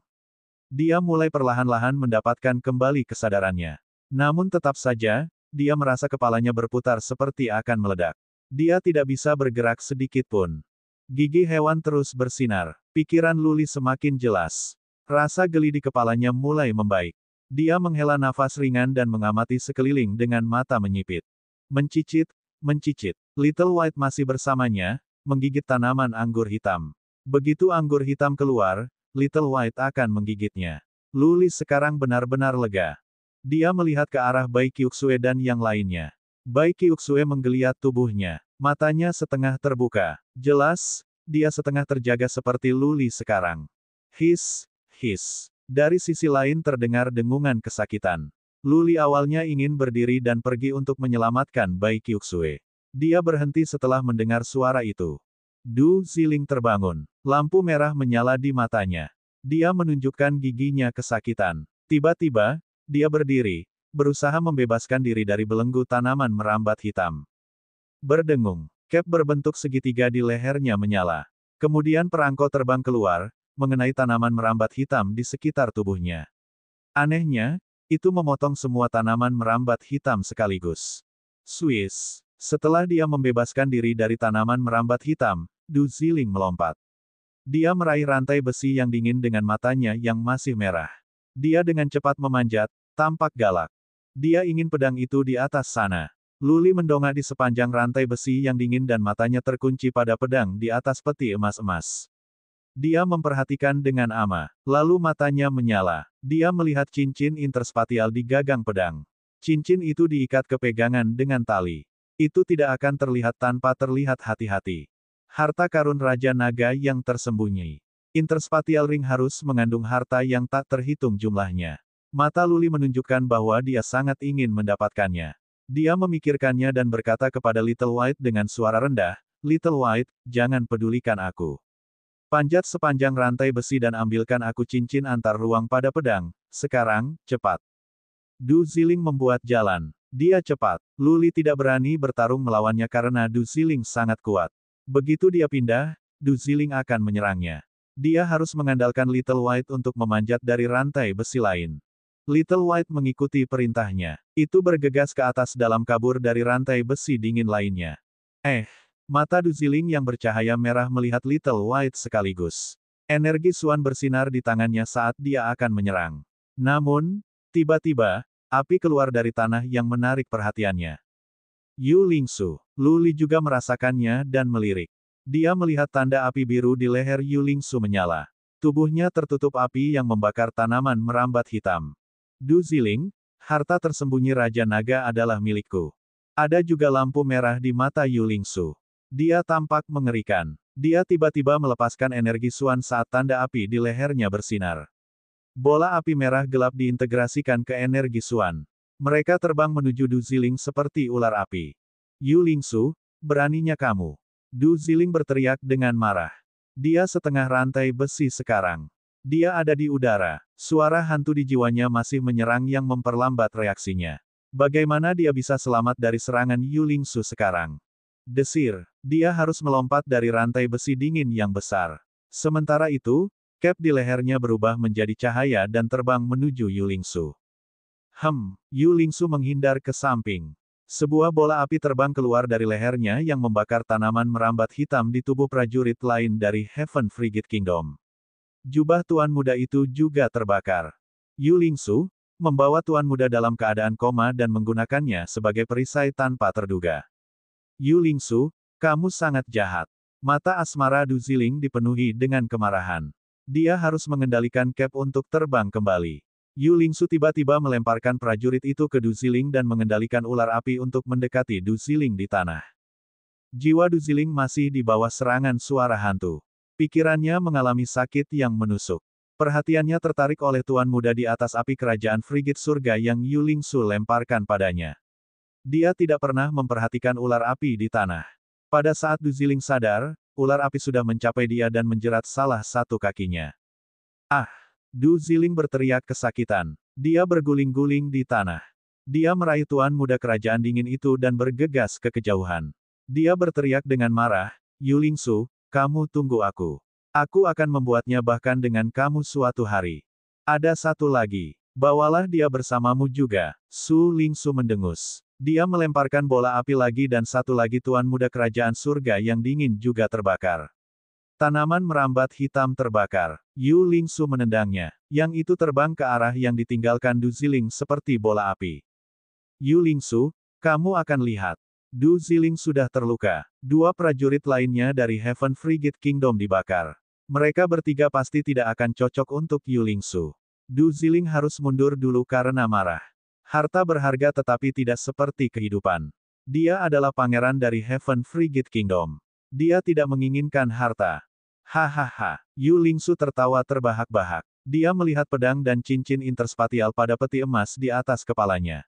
Dia mulai perlahan-lahan mendapatkan kembali kesadarannya. Namun tetap saja, dia merasa kepalanya berputar seperti akan meledak. Dia tidak bisa bergerak sedikit pun. Gigi hewan terus bersinar. Pikiran Luli semakin jelas. Rasa geli di kepalanya mulai membaik. Dia menghela nafas ringan dan mengamati sekeliling dengan mata menyipit. Mencicit, mencicit. Little White masih bersamanya, menggigit tanaman anggur hitam. Begitu anggur hitam keluar, Little White akan menggigitnya. Luli sekarang benar-benar lega. Dia melihat ke arah Bai Qiuxue dan yang lainnya. Bai Qiuxue menggeliat tubuhnya. Matanya setengah terbuka. Jelas, dia setengah terjaga seperti Luli sekarang. His, his. Dari sisi lain terdengar dengungan kesakitan. Luli awalnya ingin berdiri dan pergi untuk menyelamatkan Bai Qiuxue. Dia berhenti setelah mendengar suara itu. Du Ziling terbangun. Lampu merah menyala di matanya. Dia menunjukkan giginya kesakitan. Tiba-tiba, dia berdiri, berusaha membebaskan diri dari belenggu tanaman merambat hitam. Berdengung. Cap berbentuk segitiga di lehernya menyala. Kemudian perangko terbang keluar, mengenai tanaman merambat hitam di sekitar tubuhnya. Anehnya, itu memotong semua tanaman merambat hitam sekaligus. Swiss. Setelah dia membebaskan diri dari tanaman merambat hitam, Du Ziling melompat. Dia meraih rantai besi yang dingin dengan matanya yang masih merah. Dia dengan cepat memanjat, tampak galak. Dia ingin pedang itu di atas sana. Luli mendongak di sepanjang rantai besi yang dingin dan matanya terkunci pada pedang di atas peti emas-emas. Dia memperhatikan dengan ama. Lalu matanya menyala. Dia melihat cincin interspatial di gagang pedang. Cincin itu diikat ke pegangan dengan tali. Itu tidak akan terlihat tanpa terlihat hati-hati. Harta karun Raja Naga yang tersembunyi. Interspatial Ring harus mengandung harta yang tak terhitung jumlahnya. Mata Luli menunjukkan bahwa dia sangat ingin mendapatkannya. Dia memikirkannya dan berkata kepada Little White dengan suara rendah, "Little White, jangan pedulikan aku. Panjat sepanjang rantai besi dan ambilkan aku cincin antar ruang pada pedang. Sekarang, cepat." Du Ziling membuat jalan. Dia cepat. Luli tidak berani bertarung melawannya karena Du Ziling sangat kuat. Begitu dia pindah, Du Ziling akan menyerangnya. Dia harus mengandalkan Little White untuk memanjat dari rantai besi lain. Little White mengikuti perintahnya. Itu bergegas ke atas dalam kabur dari rantai besi dingin lainnya. Mata Du Ziling yang bercahaya merah melihat Little White sekaligus. Energi Xuan bersinar di tangannya saat dia akan menyerang. Namun, tiba-tiba, api keluar dari tanah yang menarik perhatiannya. Yu Lingsu. Luli juga merasakannya dan melirik. Dia melihat tanda api biru di leher Yu Lingsu menyala. Tubuhnya tertutup api yang membakar tanaman merambat hitam. Du Ziling, harta tersembunyi Raja Naga adalah milikku. Ada juga lampu merah di mata Yu Lingsu. Dia tampak mengerikan. Dia tiba-tiba melepaskan energi Xuan saat tanda api di lehernya bersinar. Bola api merah gelap diintegrasikan ke energi Xuan. Mereka terbang menuju Du Ziling seperti ular api. Yu Lingsu, Beraninya kamu. Du Ziling berteriak dengan marah. Dia setengah rantai besi sekarang. Dia ada di udara. Suara hantu di jiwanya masih menyerang yang memperlambat reaksinya. Bagaimana dia bisa selamat dari serangan Yulingsu sekarang? Desir. Dia harus melompat dari rantai besi dingin yang besar. Sementara itu, cap di lehernya berubah menjadi cahaya dan terbang menuju Yulingsu. Yulingsu menghindar ke samping. Sebuah bola api terbang keluar dari lehernya yang membakar tanaman merambat hitam di tubuh prajurit lain dari Heaven Frigate Kingdom. Jubah tuan muda itu juga terbakar. Yulingsu membawa tuan muda dalam keadaan koma dan menggunakannya sebagai perisai tanpa terduga. Yulingsu, kamu sangat jahat. Mata asmara Du Ziling dipenuhi dengan kemarahan. Dia harus mengendalikan cap untuk terbang kembali. Yulingsu tiba-tiba melemparkan prajurit itu ke Du Ziling dan mengendalikan ular api untuk mendekati Du Ziling di tanah. Jiwa Du Ziling masih di bawah serangan suara hantu. Pikirannya mengalami sakit yang menusuk. Perhatiannya tertarik oleh tuan muda di atas api kerajaan Frigate Surga yang Yulingsu lemparkan padanya. Dia tidak pernah memperhatikan ular api di tanah. Pada saat Du Ziling sadar, ular api sudah mencapai dia dan menjerat salah satu kakinya. Du Ziling berteriak kesakitan. Dia berguling-guling di tanah. Dia meraih tuan muda kerajaan dingin itu dan bergegas ke kejauhan. Dia berteriak dengan marah, Yulingsu, kamu tunggu aku. Aku akan membuatnya bahkan dengan kamu suatu hari. Ada satu lagi. Bawalah dia bersamamu juga. Su Lingsu mendengus. Dia melemparkan bola api lagi dan satu lagi tuan muda kerajaan surga yang dingin juga terbakar. Tanaman merambat hitam terbakar. Yulingsu menendangnya. Yang itu terbang ke arah yang ditinggalkan Du Ziling seperti bola api. Yulingsu, kamu akan lihat. Du Ziling sudah terluka. Dua prajurit lainnya dari Heaven Frigate Kingdom dibakar. Mereka bertiga pasti tidak akan cocok untuk Yulingsu. Du Ziling harus mundur dulu karena marah. Harta berharga tetapi tidak seperti kehidupan. Dia adalah pangeran dari Heaven Frigate Kingdom. Dia tidak menginginkan harta. Hahaha. Yulingsu tertawa terbahak-bahak. Dia melihat pedang dan cincin interspatial pada peti emas di atas kepalanya.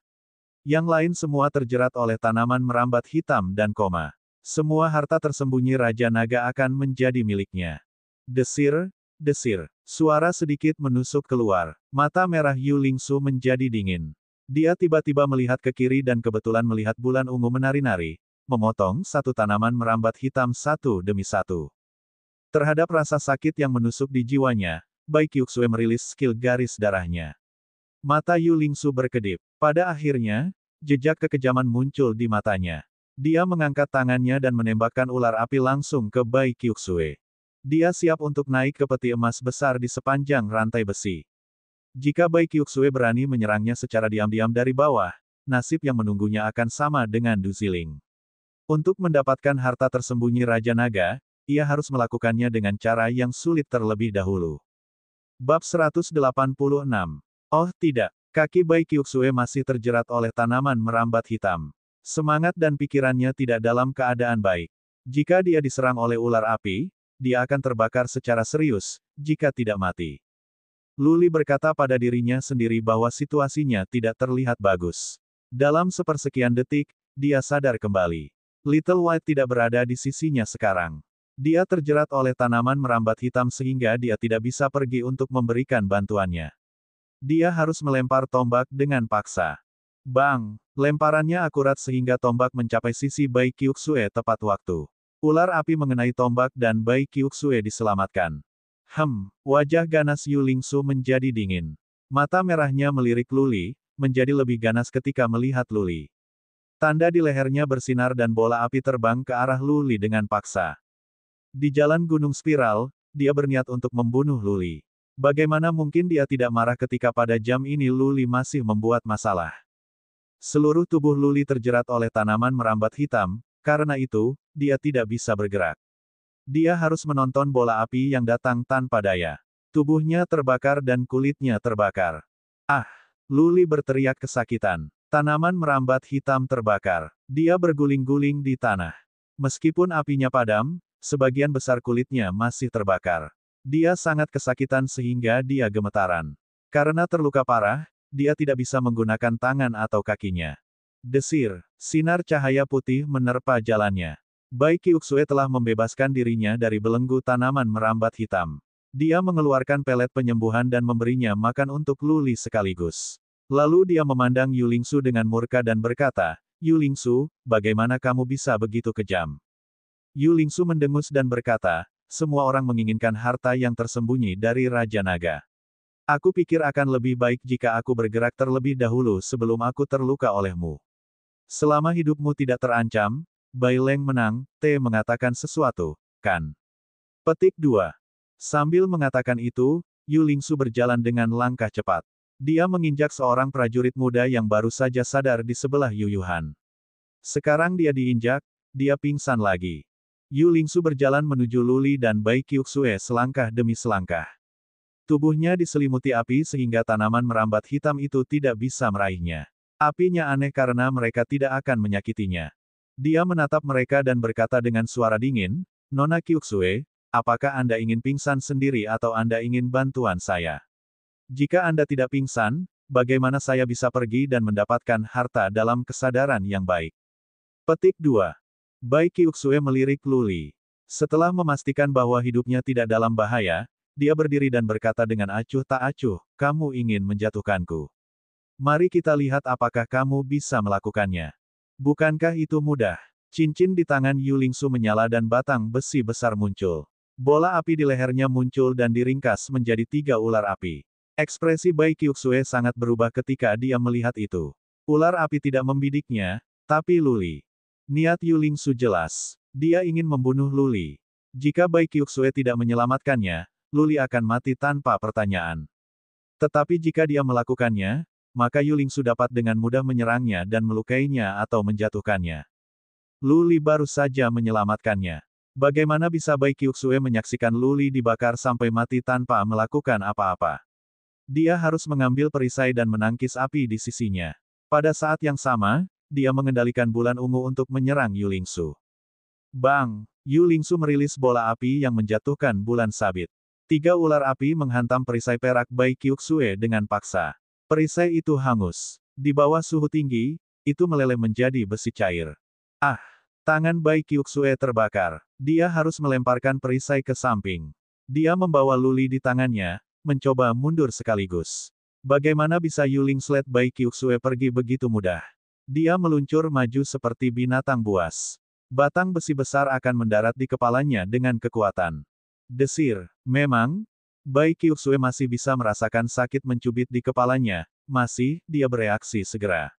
Yang lain semua terjerat oleh tanaman merambat hitam dan koma. Semua harta tersembunyi Raja Naga akan menjadi miliknya. Desir, desir. Suara sedikit menusuk keluar. Mata merah Yulingsu menjadi dingin. Dia tiba-tiba melihat ke kiri dan kebetulan melihat bulan ungu menari-nari, memotong satu tanaman merambat hitam satu demi satu. Terhadap rasa sakit yang menusuk di jiwanya, Bai Qiuxue merilis skill garis darahnya. Mata Yulingsu berkedip. Pada akhirnya, jejak kekejaman muncul di matanya. Dia mengangkat tangannya dan menembakkan ular api langsung ke Bai Qiuxue. Dia siap untuk naik ke peti emas besar di sepanjang rantai besi. Jika Bai Qiuxue berani menyerangnya secara diam-diam dari bawah, nasib yang menunggunya akan sama dengan Du Ziling. Untuk mendapatkan harta tersembunyi Raja Naga, ia harus melakukannya dengan cara yang sulit terlebih dahulu. Bab 186. Oh tidak, kaki Bai Qiuxue masih terjerat oleh tanaman merambat hitam. Semangat dan pikirannya tidak dalam keadaan baik. Jika dia diserang oleh ular api, dia akan terbakar secara serius, jika tidak mati. Luli berkata pada dirinya sendiri bahwa situasinya tidak terlihat bagus. Dalam sepersekian detik, dia sadar kembali. Little White tidak berada di sisinya sekarang. Dia terjerat oleh tanaman merambat hitam sehingga dia tidak bisa pergi untuk memberikan bantuannya. Dia harus melempar tombak dengan paksa. Bang! Lemparannya akurat sehingga tombak mencapai sisi Bai Qiuxue tepat waktu. Ular api mengenai tombak dan Bai Qiuxue diselamatkan. Wajah ganas Yulingsu menjadi dingin. Mata merahnya melirik Luli, menjadi lebih ganas ketika melihat Luli. Tanda di lehernya bersinar dan bola api terbang ke arah Luli dengan paksa. Di jalan gunung spiral, dia berniat untuk membunuh Luli. Bagaimana mungkin dia tidak marah ketika pada jam ini Luli masih membuat masalah. Seluruh tubuh Luli terjerat oleh tanaman merambat hitam, karena itu, dia tidak bisa bergerak. Dia harus menonton bola api yang datang tanpa daya. Tubuhnya terbakar dan kulitnya terbakar. Luli berteriak kesakitan. Tanaman merambat hitam terbakar. Dia berguling-guling di tanah. Meskipun apinya padam, sebagian besar kulitnya masih terbakar. Dia sangat kesakitan sehingga dia gemetaran. Karena terluka parah, dia tidak bisa menggunakan tangan atau kakinya. Desir, sinar cahaya putih menerpa jalannya. Bai Qiuxue telah membebaskan dirinya dari belenggu tanaman merambat hitam. Dia mengeluarkan pelet penyembuhan dan memberinya makan untuk Lu Li sekaligus. Lalu dia memandang Yu Lingsu dengan murka dan berkata, Yu Lingsu, bagaimana kamu bisa begitu kejam? Yu Lingsu mendengus dan berkata, semua orang menginginkan harta yang tersembunyi dari Raja Naga. Aku pikir akan lebih baik jika aku bergerak terlebih dahulu sebelum aku terluka olehmu. Selama hidupmu tidak terancam, Bai Leng menang, T mengatakan sesuatu, kan? Petik 2. Sambil mengatakan itu, Yu Lingsu berjalan dengan langkah cepat. Dia menginjak seorang prajurit muda yang baru saja sadar di sebelah Yu Yuhan. Sekarang dia diinjak, dia pingsan lagi. Yu Lingsu berjalan menuju Lu Li dan Bai Qiuxue selangkah demi selangkah. Tubuhnya diselimuti api sehingga tanaman merambat hitam itu tidak bisa meraihnya. Apinya aneh karena mereka tidak akan menyakitinya. Dia menatap mereka dan berkata dengan suara dingin, Nona Qiuxue, apakah Anda ingin pingsan sendiri atau Anda ingin bantuan saya? Jika Anda tidak pingsan, bagaimana saya bisa pergi dan mendapatkan harta dalam kesadaran yang baik? Petik 2. Bai Qiuxue melirik Lu Li. Setelah memastikan bahwa hidupnya tidak dalam bahaya, dia berdiri dan berkata dengan acuh tak acuh, kamu ingin menjatuhkanku. Mari kita lihat apakah kamu bisa melakukannya. Bukankah itu mudah? Cincin di tangan Yu Lingsu menyala dan batang besi besar muncul. Bola api di lehernya muncul dan diringkas menjadi 3 ular api. Ekspresi Bai Qiuxue sangat berubah ketika dia melihat itu. Ular api tidak membidiknya, tapi Lu Li. Niat Yu Lingsu jelas. Dia ingin membunuh Lu Li. Jika Bai Qiuxue tidak menyelamatkannya, Lu Li akan mati tanpa pertanyaan. Tetapi jika dia melakukannya, maka Yu Lingsu dapat dengan mudah menyerangnya dan melukainya atau menjatuhkannya. Lu Li baru saja menyelamatkannya. Bagaimana bisa Bai Qiuxue menyaksikan Lu Li dibakar sampai mati tanpa melakukan apa-apa? Dia harus mengambil perisai dan menangkis api di sisinya. Pada saat yang sama, dia mengendalikan bulan ungu untuk menyerang Yu Lingsu. Bang! Yu Lingsu merilis bola api yang menjatuhkan bulan sabit. 3 ular api menghantam perisai perak Bai Qiuxue dengan paksa. Perisai itu hangus. Di bawah suhu tinggi, itu meleleh menjadi besi cair. Ah! Tangan Bai Qiuxue terbakar. Dia harus melemparkan perisai ke samping. Dia membawa Lu Li di tangannya, mencoba mundur sekaligus. Bagaimana bisa Yu Lingsu let Bai Qiuxue pergi begitu mudah? Dia meluncur maju seperti binatang buas. Batang besi besar akan mendarat di kepalanya dengan kekuatan. Desir. Memang, Bai Qiuxue masih bisa merasakan sakit mencubit di kepalanya, dia bereaksi segera.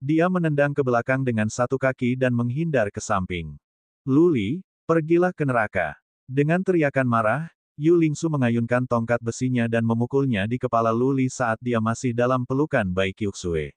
Dia menendang ke belakang dengan satu kaki dan menghindar ke samping. Lu Li, pergilah ke neraka. Dengan teriakan marah, Yu Lingsu mengayunkan tongkat besinya dan memukulnya di kepala Lu Li saat dia masih dalam pelukan Bai Qiuxue.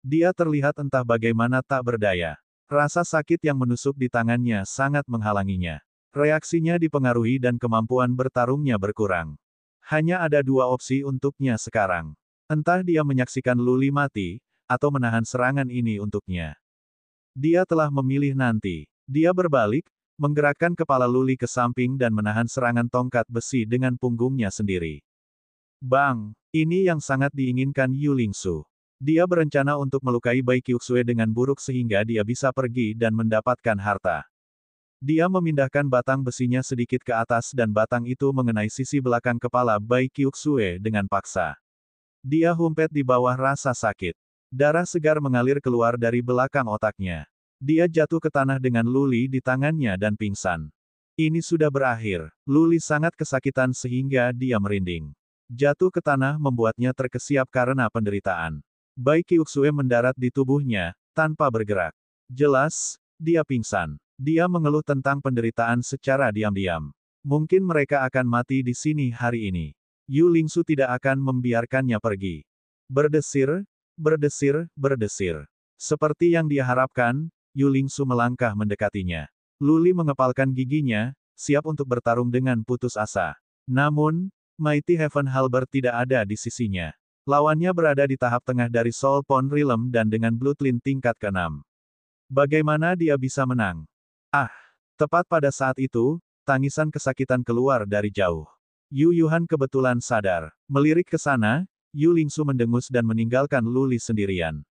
Dia terlihat entah bagaimana tak berdaya. Rasa sakit yang menusuk di tangannya sangat menghalanginya. Reaksinya dipengaruhi dan kemampuan bertarungnya berkurang. Hanya ada 2 opsi untuknya sekarang. Entah dia menyaksikan Lu Li mati, atau menahan serangan ini untuknya. Dia telah memilih nanti. Dia berbalik, menggerakkan kepala Lu Li ke samping dan menahan serangan tongkat besi dengan punggungnya sendiri. Bang! Ini yang sangat diinginkan Yu Lingsu. Dia berencana untuk melukai Bai Qiuxue dengan buruk sehingga dia bisa pergi dan mendapatkan harta. Dia memindahkan batang besinya sedikit ke atas dan batang itu mengenai sisi belakang kepala Bai Qiuxue dengan paksa. Dia humpet di bawah rasa sakit. Darah segar mengalir keluar dari belakang otaknya. Dia jatuh ke tanah dengan Lu Li di tangannya dan pingsan. Ini sudah berakhir. Lu Li sangat kesakitan sehingga dia merinding. Jatuh ke tanah membuatnya terkesiap karena penderitaan. Bai Qiuxue mendarat di tubuhnya, tanpa bergerak. Jelas, dia pingsan. Dia mengeluh tentang penderitaan secara diam-diam. Mungkin mereka akan mati di sini hari ini. Yu Lingsu tidak akan membiarkannya pergi. Berdesir, berdesir, berdesir. Seperti yang dia harapkan, Yu Lingsu melangkah mendekatinya. Lu Li mengepalkan giginya, siap untuk bertarung dengan putus asa. Namun, Mighty Heaven Halberd tidak ada di sisinya. Lawannya berada di tahap tengah dari Soul Pond Realm dan dengan Bloodline tingkat ke-6. Bagaimana dia bisa menang? Ah! Tepat pada saat itu, tangisan kesakitan keluar dari jauh. Yu Yuhan kebetulan sadar. Melirik ke sana, Yu Lingsu mendengus dan meninggalkan Lu Li sendirian.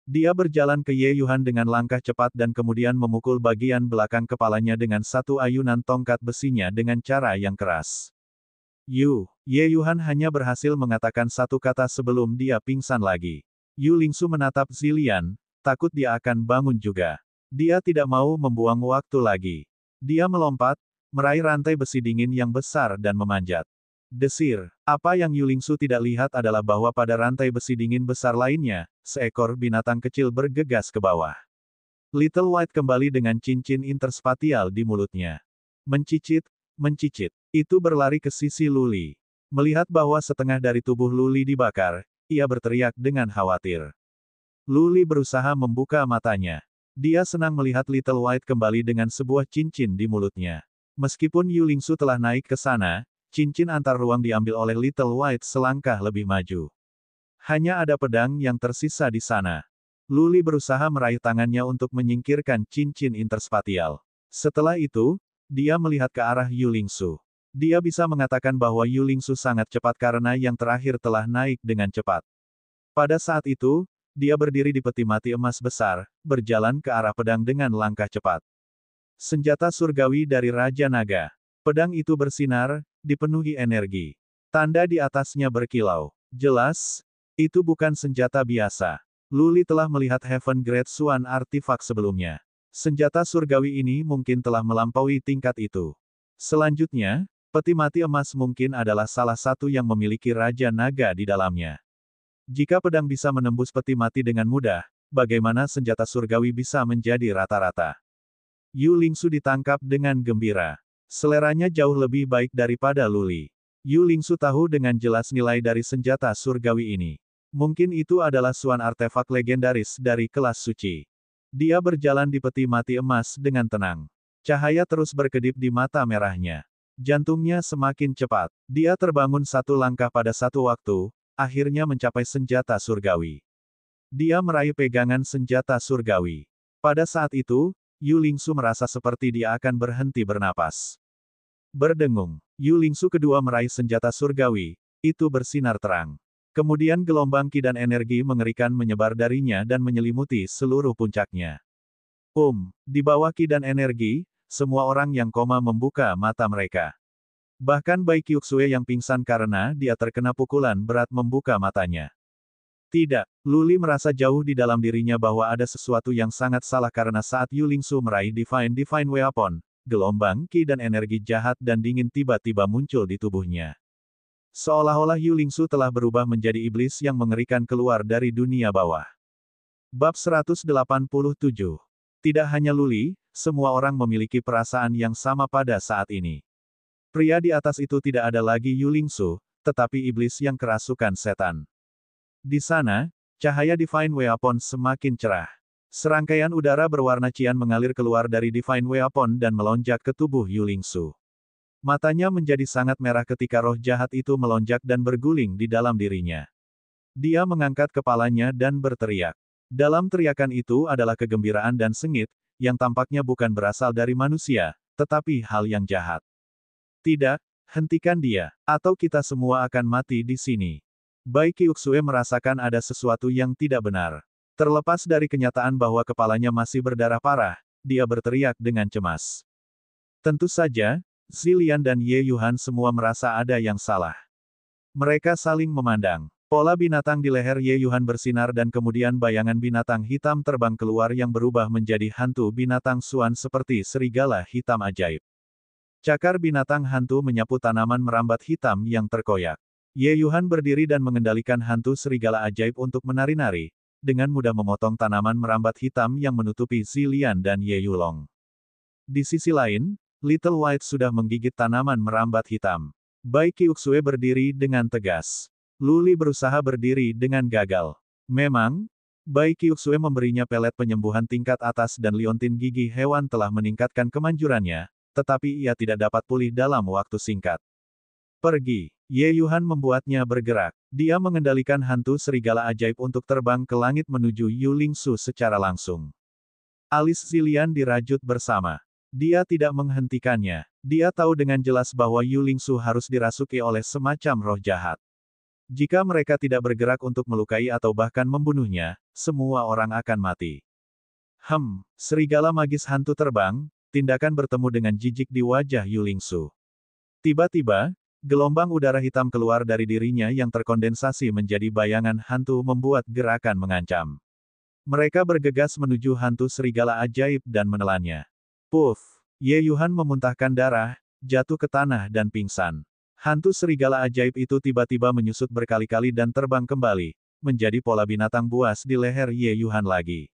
Dia berjalan ke Ye Yuhan dengan langkah cepat dan kemudian memukul bagian belakang kepalanya dengan satu ayunan tongkat besinya dengan cara yang keras. Ye Yuhan hanya berhasil mengatakan satu kata sebelum dia pingsan lagi. Yu Lingsu menatap Zilian, takut dia akan bangun juga. Dia tidak mau membuang waktu lagi. Dia melompat, meraih rantai besi dingin yang besar dan memanjat. Desir. Apa yang Yu Lingsu tidak lihat adalah bahwa pada rantai besi dingin besar lainnya, seekor binatang kecil bergegas ke bawah. Little White kembali dengan cincin interspatial di mulutnya. Mencicit, mencicit. Itu berlari ke sisi Luli. Melihat bahwa setengah dari tubuh Luli dibakar, ia berteriak dengan khawatir. Luli berusaha membuka matanya. Dia senang melihat Little White kembali dengan sebuah cincin di mulutnya. Meskipun Yu Lingsu telah naik ke sana, cincin antar ruang diambil oleh Little White selangkah lebih maju. Hanya ada pedang yang tersisa di sana. Luli berusaha meraih tangannya untuk menyingkirkan cincin interspatial. Setelah itu, dia melihat ke arah Yu Lingsu. Dia bisa mengatakan bahwa Yu Lingsu sangat cepat karena yang terakhir telah naik dengan cepat. Pada saat itu, dia berdiri di peti mati emas besar, berjalan ke arah pedang dengan langkah cepat. Senjata surgawi dari Raja Naga. Pedang itu bersinar, dipenuhi energi. Tanda di atasnya berkilau. Jelas, itu bukan senjata biasa. Luli telah melihat Heaven Great Swan artifak sebelumnya. Senjata surgawi ini mungkin telah melampaui tingkat itu. Selanjutnya, peti mati emas mungkin adalah salah satu yang memiliki Raja Naga di dalamnya. Jika pedang bisa menembus peti mati dengan mudah, bagaimana senjata surgawi bisa menjadi rata-rata? Yu Lingsu ditangkap dengan gembira. Seleranya jauh lebih baik daripada Luli. Yu Lingsu tahu dengan jelas nilai dari senjata surgawi ini. Mungkin itu adalah suan artefak legendaris dari kelas suci. Dia berjalan di peti mati emas dengan tenang. Cahaya terus berkedip di mata merahnya. Jantungnya semakin cepat. Dia terbangun satu langkah pada satu waktu, akhirnya mencapai senjata surgawi. Dia meraih pegangan senjata surgawi. Pada saat itu, Yu Lingsu merasa seperti dia akan berhenti bernapas. Berdengung. Yu Lingsu kedua meraih senjata surgawi, itu bersinar terang. Kemudian gelombang ki dan energi mengerikan menyebar darinya dan menyelimuti seluruh puncaknya. Di bawah ki dan energi, semua orang yang koma membuka mata mereka. Bahkan Bai Qiuxue yang pingsan karena dia terkena pukulan berat membuka matanya. Tidak, Luli merasa jauh di dalam dirinya bahwa ada sesuatu yang sangat salah karena saat Yu Lingsu meraih Divine Weapon, gelombang ki dan energi jahat dan dingin tiba-tiba muncul di tubuhnya. Seolah-olah Yu Lingsu telah berubah menjadi iblis yang mengerikan keluar dari dunia bawah. Bab 187. Tidak hanya Luli, semua orang memiliki perasaan yang sama pada saat ini. Pria di atas itu tidak ada lagi Yu Lingsu, tetapi iblis yang kerasukan setan. Di sana, cahaya Divine Weapon semakin cerah. Serangkaian udara berwarna cian mengalir keluar dari Divine Weapon dan melonjak ke tubuh Yu Lingsu. Matanya menjadi sangat merah ketika roh jahat itu melonjak dan berguling di dalam dirinya. Dia mengangkat kepalanya dan berteriak. Dalam teriakan itu adalah kegembiraan dan sengit, yang tampaknya bukan berasal dari manusia, tetapi hal yang jahat. Tidak, hentikan dia, atau kita semua akan mati di sini. Bai Qiuxue merasakan ada sesuatu yang tidak benar. Terlepas dari kenyataan bahwa kepalanya masih berdarah parah, dia berteriak dengan cemas. Tentu saja, Zilian dan Ye Yuhan semua merasa ada yang salah. Mereka saling memandang. Pola binatang di leher Ye Yuhan bersinar dan kemudian bayangan binatang hitam terbang keluar yang berubah menjadi hantu binatang suan seperti serigala hitam ajaib. Cakar binatang hantu menyapu tanaman merambat hitam yang terkoyak. Ye Yuhan berdiri dan mengendalikan hantu serigala ajaib untuk menari-nari, dengan mudah memotong tanaman merambat hitam yang menutupi Zilian dan Ye Yulong. Di sisi lain, Little White sudah menggigit tanaman merambat hitam. Bai Qiuxue berdiri dengan tegas. Luli berusaha berdiri dengan gagal. Memang, Bai Qiuxue memberinya pelet penyembuhan tingkat atas dan liontin gigi hewan telah meningkatkan kemanjurannya, tetapi ia tidak dapat pulih dalam waktu singkat. Pergi. Ye Yuhan membuatnya bergerak. Dia mengendalikan hantu serigala ajaib untuk terbang ke langit menuju Yu Lingsu secara langsung. Alis Zilian dirajut bersama. Dia tidak menghentikannya. Dia tahu dengan jelas bahwa Yu Lingsu harus dirasuki oleh semacam roh jahat. Jika mereka tidak bergerak untuk melukai atau bahkan membunuhnya, semua orang akan mati. Serigala magis hantu terbang, tindakan bertemu dengan jijik di wajah Yulingsu. Tiba-tiba, gelombang udara hitam keluar dari dirinya yang terkondensasi menjadi bayangan hantu membuat gerakan mengancam. Mereka bergegas menuju hantu serigala ajaib dan menelannya. Puff! Ye Yuhan memuntahkan darah, jatuh ke tanah dan pingsan. Hantu serigala ajaib itu tiba-tiba menyusut berkali-kali dan terbang kembali, menjadi pola binatang buas di leher Ye Yuhan lagi.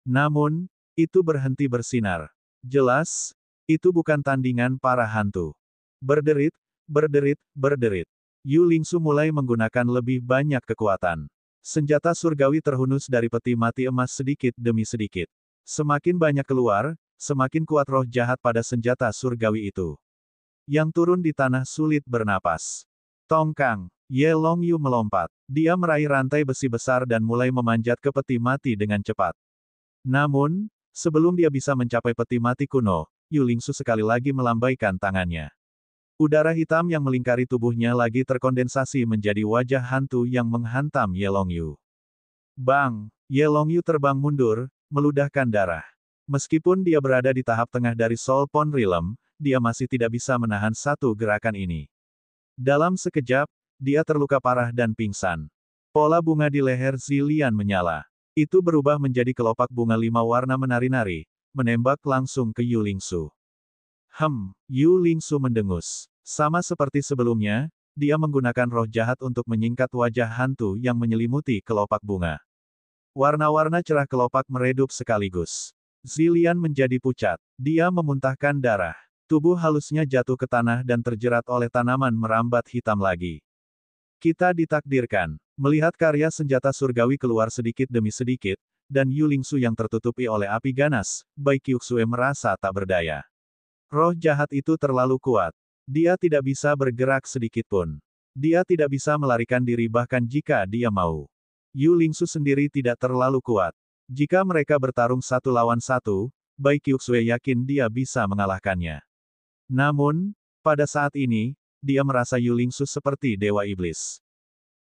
Namun, itu berhenti bersinar. Jelas, itu bukan tandingan para hantu. Berderit, berderit, berderit. Yulingsu mulai menggunakan lebih banyak kekuatan. Senjata surgawi terhunus dari peti mati emas sedikit demi sedikit. Semakin banyak keluar, semakin kuat roh jahat pada senjata surgawi itu. Yang turun di tanah sulit bernapas. Tongkang, Ye Longyu melompat. Dia meraih rantai besi besar dan mulai memanjat ke peti mati dengan cepat. Namun, sebelum dia bisa mencapai peti mati kuno, Yulingsu sekali lagi melambaikan tangannya. Udara hitam yang melingkari tubuhnya lagi terkondensasi menjadi wajah hantu yang menghantam Ye Longyu. Bang! Ye Longyu terbang mundur, meludahkan darah. Meskipun dia berada di tahap tengah dari Soul Pond Realm, dia masih tidak bisa menahan satu gerakan ini. Dalam sekejap, dia terluka parah dan pingsan. Pola bunga di leher Zilian menyala. Itu berubah menjadi kelopak bunga 5 warna menari-nari, menembak langsung ke Yulingsu. Yulingsu mendengus. Sama seperti sebelumnya, dia menggunakan roh jahat untuk menyingkat wajah hantu yang menyelimuti kelopak bunga. Warna-warna cerah kelopak meredup sekaligus. Zilian menjadi pucat. Dia memuntahkan darah. Tubuh halusnya jatuh ke tanah dan terjerat oleh tanaman merambat hitam lagi. Kita ditakdirkan melihat karya senjata surgawi keluar sedikit demi sedikit, dan Yulingsu yang tertutupi oleh api ganas, Bai Qiuxue merasa tak berdaya. Roh jahat itu terlalu kuat. Dia tidak bisa bergerak sedikit pun. Dia tidak bisa melarikan diri bahkan jika dia mau. Yulingsu sendiri tidak terlalu kuat. Jika mereka bertarung 1 lawan 1, Bai Qiuxue yakin dia bisa mengalahkannya. Namun, pada saat ini, dia merasa Yulingsu seperti dewa iblis.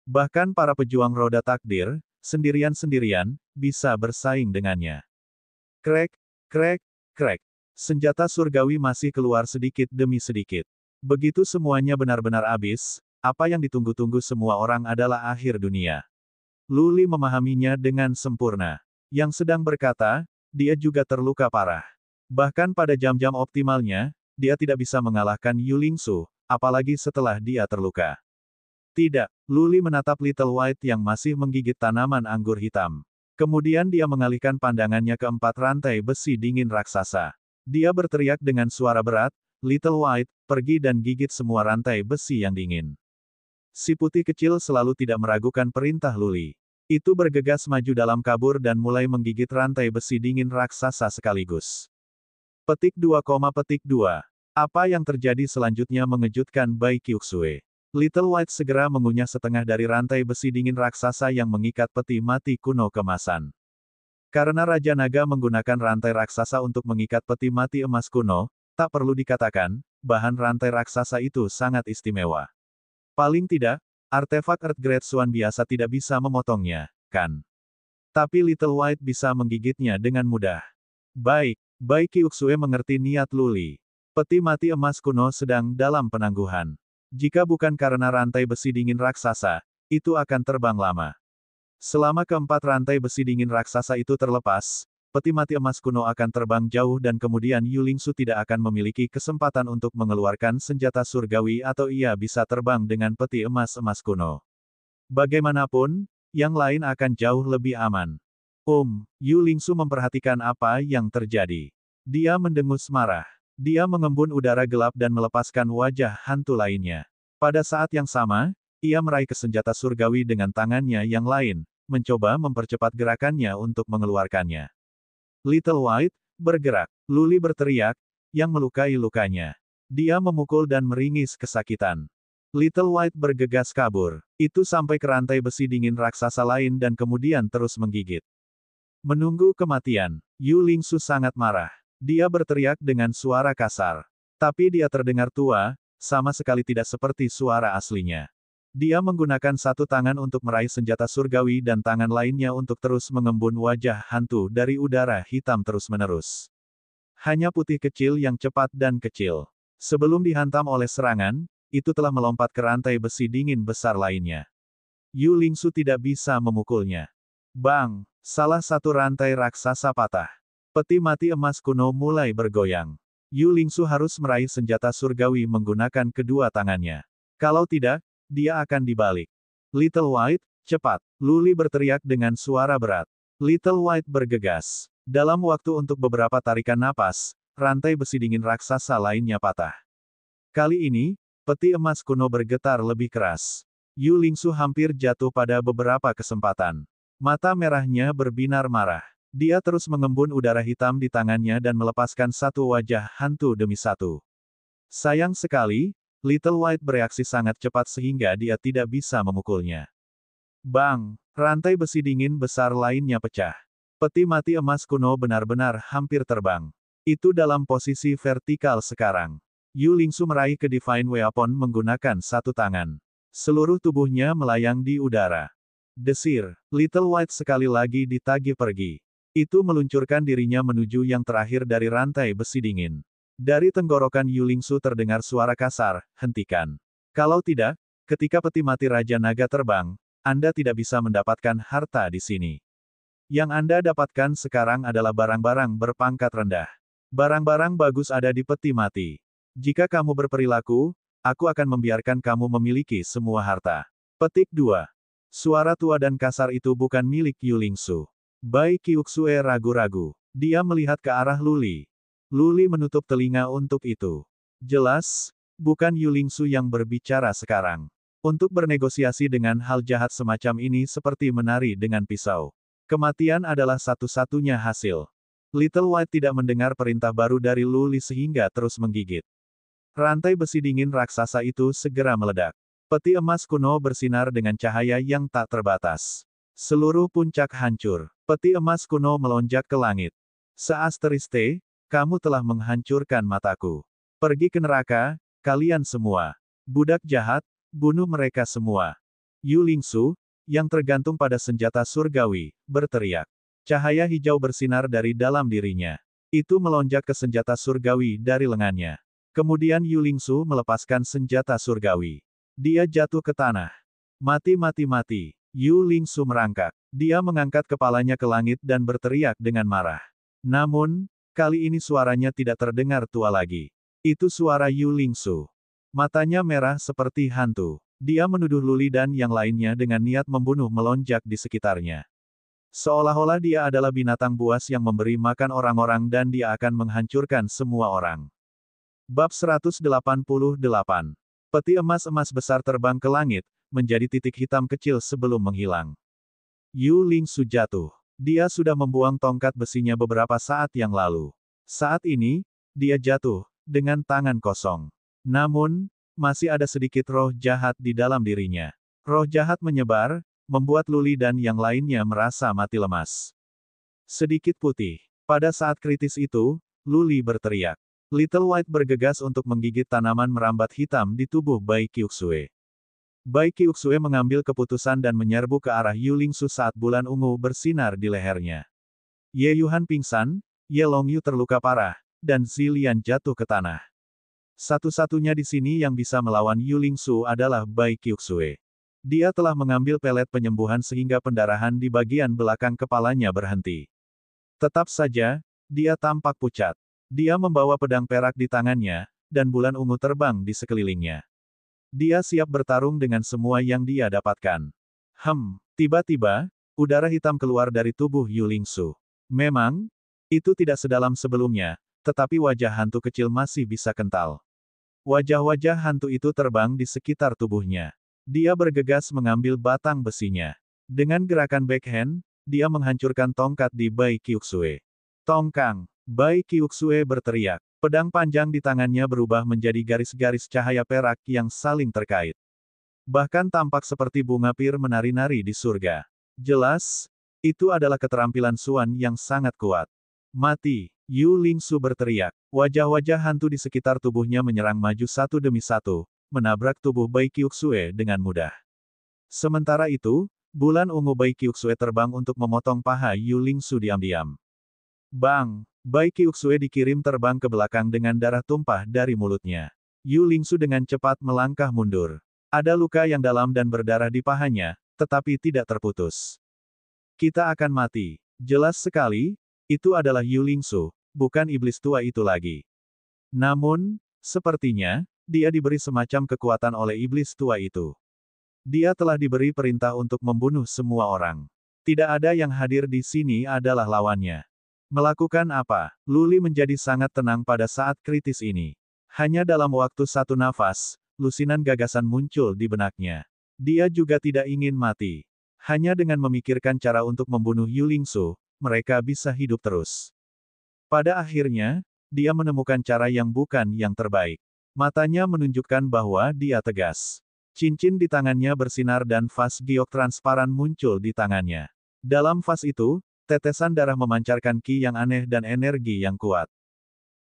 Bahkan para pejuang roda takdir, sendirian-sendirian, bisa bersaing dengannya. Krek, krek, krek. Senjata surgawi masih keluar sedikit demi sedikit. Begitu semuanya benar-benar habis, apa yang ditunggu-tunggu semua orang adalah akhir dunia. Luli memahaminya dengan sempurna. Yang sedang berkata, dia juga terluka parah. Bahkan pada jam-jam optimalnya, dia tidak bisa mengalahkan Yulingsu, apalagi setelah dia terluka. Tidak, Luli menatap Little White yang masih menggigit tanaman anggur hitam. Kemudian dia mengalihkan pandangannya ke 4 rantai besi dingin raksasa. Dia berteriak dengan suara berat, Little White, pergi dan gigit semua rantai besi yang dingin. Si putih kecil selalu tidak meragukan perintah Luli. Itu bergegas maju dalam kabur dan mulai menggigit rantai besi dingin raksasa sekaligus. Petik 2, Apa yang terjadi selanjutnya mengejutkan Bai Qiuxue. Little White segera mengunyah setengah dari rantai besi dingin raksasa yang mengikat peti mati kuno kemasan. Karena Raja Naga menggunakan rantai raksasa untuk mengikat peti mati emas kuno, tak perlu dikatakan, bahan rantai raksasa itu sangat istimewa. Paling tidak, artefak Earth Great Swan biasa tidak bisa memotongnya, kan? Tapi Little White bisa menggigitnya dengan mudah. Baik, Bai Qiuxue mengerti niat Luli. Peti mati emas kuno sedang dalam penangguhan. Jika bukan karena rantai besi dingin raksasa, itu akan terbang lama. Selama keempat rantai besi dingin raksasa itu terlepas, peti mati emas kuno akan terbang jauh dan kemudian Yulingsu tidak akan memiliki kesempatan untuk mengeluarkan senjata surgawi atau ia bisa terbang dengan peti emas-emas kuno. Bagaimanapun, yang lain akan jauh lebih aman. Yulingsu memperhatikan apa yang terjadi. Dia mendengus marah. Dia mengembun udara gelap dan melepaskan wajah hantu lainnya. Pada saat yang sama, ia meraih senjata surgawi dengan tangannya yang lain, mencoba mempercepat gerakannya untuk mengeluarkannya. Little White, bergerak. Luli berteriak, yang melukai lukanya. Dia memukul dan meringis kesakitan. Little White bergegas kabur. Itu sampai ke rantai besi dingin raksasa lain dan kemudian terus menggigit. Menunggu kematian. Yulingsu sangat marah. Dia berteriak dengan suara kasar. Tapi dia terdengar tua, sama sekali tidak seperti suara aslinya. Dia menggunakan satu tangan untuk meraih senjata surgawi dan tangan lainnya untuk terus mengembun wajah hantu dari udara hitam terus-menerus. Hanya putih kecil yang cepat dan kecil. Sebelum dihantam oleh serangan, itu telah melompat ke rantai besi dingin besar lainnya. Yu Lingsu tidak bisa memukulnya. Bang! Salah satu rantai raksasa patah. Peti mati emas kuno mulai bergoyang. Yu Lingsu harus meraih senjata surgawi menggunakan kedua tangannya. Kalau tidak, dia akan dibalik. Little White, cepat! Luli berteriak dengan suara berat. Little White bergegas. Dalam waktu untuk beberapa tarikan napas, rantai besi dingin raksasa lainnya patah. Kali ini, peti emas kuno bergetar lebih keras. Yu Lingsu hampir jatuh pada beberapa kesempatan. Mata merahnya berbinar marah. Dia terus mengembun udara hitam di tangannya dan melepaskan satu wajah hantu demi satu. Sayang sekali, Little White bereaksi sangat cepat sehingga dia tidak bisa memukulnya. Bang! Rantai besi dingin besar lainnya pecah. Peti mati emas kuno benar-benar hampir terbang. Itu dalam posisi vertikal sekarang. Yu Lingsu meraih ke Divine Weapon menggunakan satu tangan. Seluruh tubuhnya melayang di udara. Desir, Little White sekali lagi ditagih pergi. Itu meluncurkan dirinya menuju yang terakhir dari rantai besi dingin. Dari tenggorokan Yu Lingsu terdengar suara kasar, hentikan. Kalau tidak, ketika peti mati Raja Naga terbang, Anda tidak bisa mendapatkan harta di sini. Yang Anda dapatkan sekarang adalah barang-barang berpangkat rendah. Barang-barang bagus ada di peti mati. Jika kamu berperilaku, aku akan membiarkan kamu memiliki semua harta. Petik 2. Suara tua dan kasar itu bukan milik Yu Lingsu. Bai Qiuxue ragu-ragu. Dia melihat ke arah Luli. Luli menutup telinga untuk itu. Jelas, bukan Yu Lingsu yang berbicara sekarang. Untuk bernegosiasi dengan hal jahat semacam ini seperti menari dengan pisau. Kematian adalah satu-satunya hasil. Little White tidak mendengar perintah baru dari Luli sehingga terus menggigit. Rantai besi dingin raksasa itu segera meledak. Peti emas kuno bersinar dengan cahaya yang tak terbatas. Seluruh puncak hancur. Peti emas kuno melonjak ke langit. Seasteriste, kamu telah menghancurkan mataku. Pergi ke neraka, kalian semua. Budak jahat, bunuh mereka semua. Yu Lingsu, yang tergantung pada senjata surgawi, berteriak. Cahaya hijau bersinar dari dalam dirinya. Itu melonjak ke senjata surgawi dari lengannya. Kemudian Yu Lingsu melepaskan senjata surgawi. Dia jatuh ke tanah. Mati mati mati. Yu Lingsu merangkak. Dia mengangkat kepalanya ke langit dan berteriak dengan marah. Namun, kali ini suaranya tidak terdengar tua lagi. Itu suara Yu Lingsu. Matanya merah seperti hantu. Dia menuduh Luli dan yang lainnya dengan niat membunuh melonjak di sekitarnya. Seolah-olah dia adalah binatang buas yang memberi makan orang-orang dan dia akan menghancurkan semua orang. Bab 188. Peti emas-emas besar terbang ke langit, menjadi titik hitam kecil sebelum menghilang. Yu Lingsu jatuh. Dia sudah membuang tongkat besinya beberapa saat yang lalu. Saat ini, dia jatuh, dengan tangan kosong. Namun, masih ada sedikit roh jahat di dalam dirinya. Roh jahat menyebar, membuat Luli dan yang lainnya merasa mati lemas. Sedikit putih. Pada saat kritis itu, Luli berteriak. Little White bergegas untuk menggigit tanaman merambat hitam di tubuh Bai Qiuxue. Bai Qiuxue mengambil keputusan dan menyerbu ke arah Yu Lingsu saat bulan ungu bersinar di lehernya. Ye Yuhan pingsan, Ye Longyu terluka parah, dan Zilian jatuh ke tanah. Satu-satunya di sini yang bisa melawan Yu Lingsu adalah Bai Qiuxue. Dia telah mengambil pelet penyembuhan sehingga pendarahan di bagian belakang kepalanya berhenti. Tetap saja, dia tampak pucat. Dia membawa pedang perak di tangannya, dan bulan ungu terbang di sekelilingnya. Dia siap bertarung dengan semua yang dia dapatkan. Tiba-tiba, udara hitam keluar dari tubuh Yu Lingsu. Memang, itu tidak sedalam sebelumnya, tetapi wajah hantu kecil masih bisa kental. Wajah-wajah hantu itu terbang di sekitar tubuhnya. Dia bergegas mengambil batang besinya. Dengan gerakan backhand, dia menghancurkan tongkat di Bai Qiuxue. Tongkang! Bai Qiuxue berteriak. Pedang panjang di tangannya berubah menjadi garis-garis cahaya perak yang saling terkait. Bahkan tampak seperti bunga pir menari-nari di surga. Jelas, itu adalah keterampilan Suan yang sangat kuat. Mati! Yu Lingsu berteriak. Wajah-wajah hantu di sekitar tubuhnya menyerang maju satu demi satu, menabrak tubuh Bai Qiuxue dengan mudah. Sementara itu, bulan ungu Bai Qiuxue terbang untuk memotong paha Yu Lingsu diam-diam. Bang! Bai Qiuxue dikirim terbang ke belakang dengan darah tumpah dari mulutnya. Yu Lingsu dengan cepat melangkah mundur. Ada luka yang dalam dan berdarah di pahanya, tetapi tidak terputus. Kita akan mati. Jelas sekali, itu adalah Yu Lingsu, bukan iblis tua itu lagi. Namun, sepertinya, dia diberi semacam kekuatan oleh iblis tua itu. Dia telah diberi perintah untuk membunuh semua orang. Tidak ada yang hadir di sini adalah lawannya. Melakukan apa? Luli menjadi sangat tenang pada saat kritis ini. Hanya dalam waktu satu nafas, lusinan gagasan muncul di benaknya. Dia juga tidak ingin mati. Hanya dengan memikirkan cara untuk membunuh Yu Lingsu, mereka bisa hidup terus. Pada akhirnya, dia menemukan cara yang bukan yang terbaik. Matanya menunjukkan bahwa dia tegas. Cincin di tangannya bersinar dan vas giok transparan muncul di tangannya. Dalam vas itu, tetesan darah memancarkan ki yang aneh dan energi yang kuat.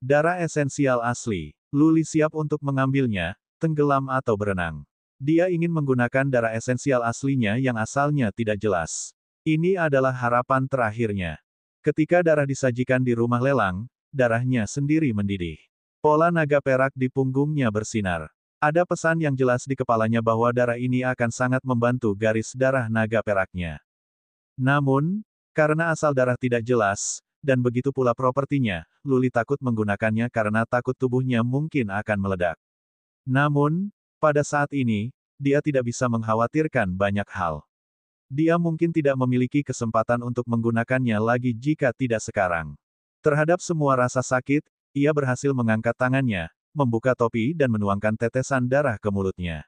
Darah esensial asli. Luli siap untuk mengambilnya, tenggelam atau berenang. Dia ingin menggunakan darah esensial aslinya yang asalnya tidak jelas. Ini adalah harapan terakhirnya. Ketika darah disajikan di rumah lelang, darahnya sendiri mendidih. Pola naga perak di punggungnya bersinar. Ada pesan yang jelas di kepalanya bahwa darah ini akan sangat membantu garis darah naga peraknya. Namun, karena asal darah tidak jelas, dan begitu pula propertinya, Luli takut menggunakannya karena takut tubuhnya mungkin akan meledak. Namun, pada saat ini, dia tidak bisa mengkhawatirkan banyak hal. Dia mungkin tidak memiliki kesempatan untuk menggunakannya lagi jika tidak sekarang. Terhadap semua rasa sakit, ia berhasil mengangkat tangannya, membuka topi dan menuangkan tetesan darah ke mulutnya.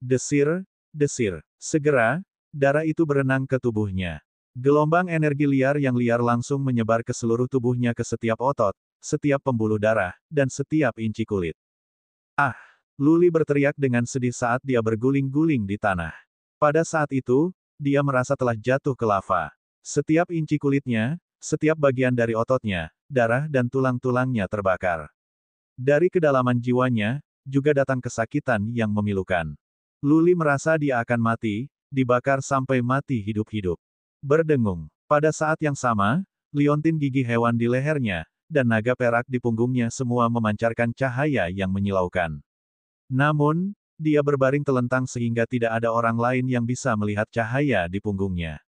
Desir, desir. Segera, darah itu berenang ke tubuhnya. Gelombang energi liar yang liar langsung menyebar ke seluruh tubuhnya ke setiap otot, setiap pembuluh darah, dan setiap inci kulit. Ah! Luli berteriak dengan sedih saat dia berguling-guling di tanah. Pada saat itu, dia merasa telah jatuh ke lava. Setiap inci kulitnya, setiap bagian dari ototnya, darah dan tulang-tulangnya terbakar. Dari kedalaman jiwanya, juga datang kesakitan yang memilukan. Luli merasa dia akan mati, dibakar sampai mati hidup-hidup. Berdengung. Pada saat yang sama, liontin gigi hewan di lehernya, dan naga perak di punggungnya semua memancarkan cahaya yang menyilaukan. Namun, dia berbaring telentang sehingga tidak ada orang lain yang bisa melihat cahaya di punggungnya.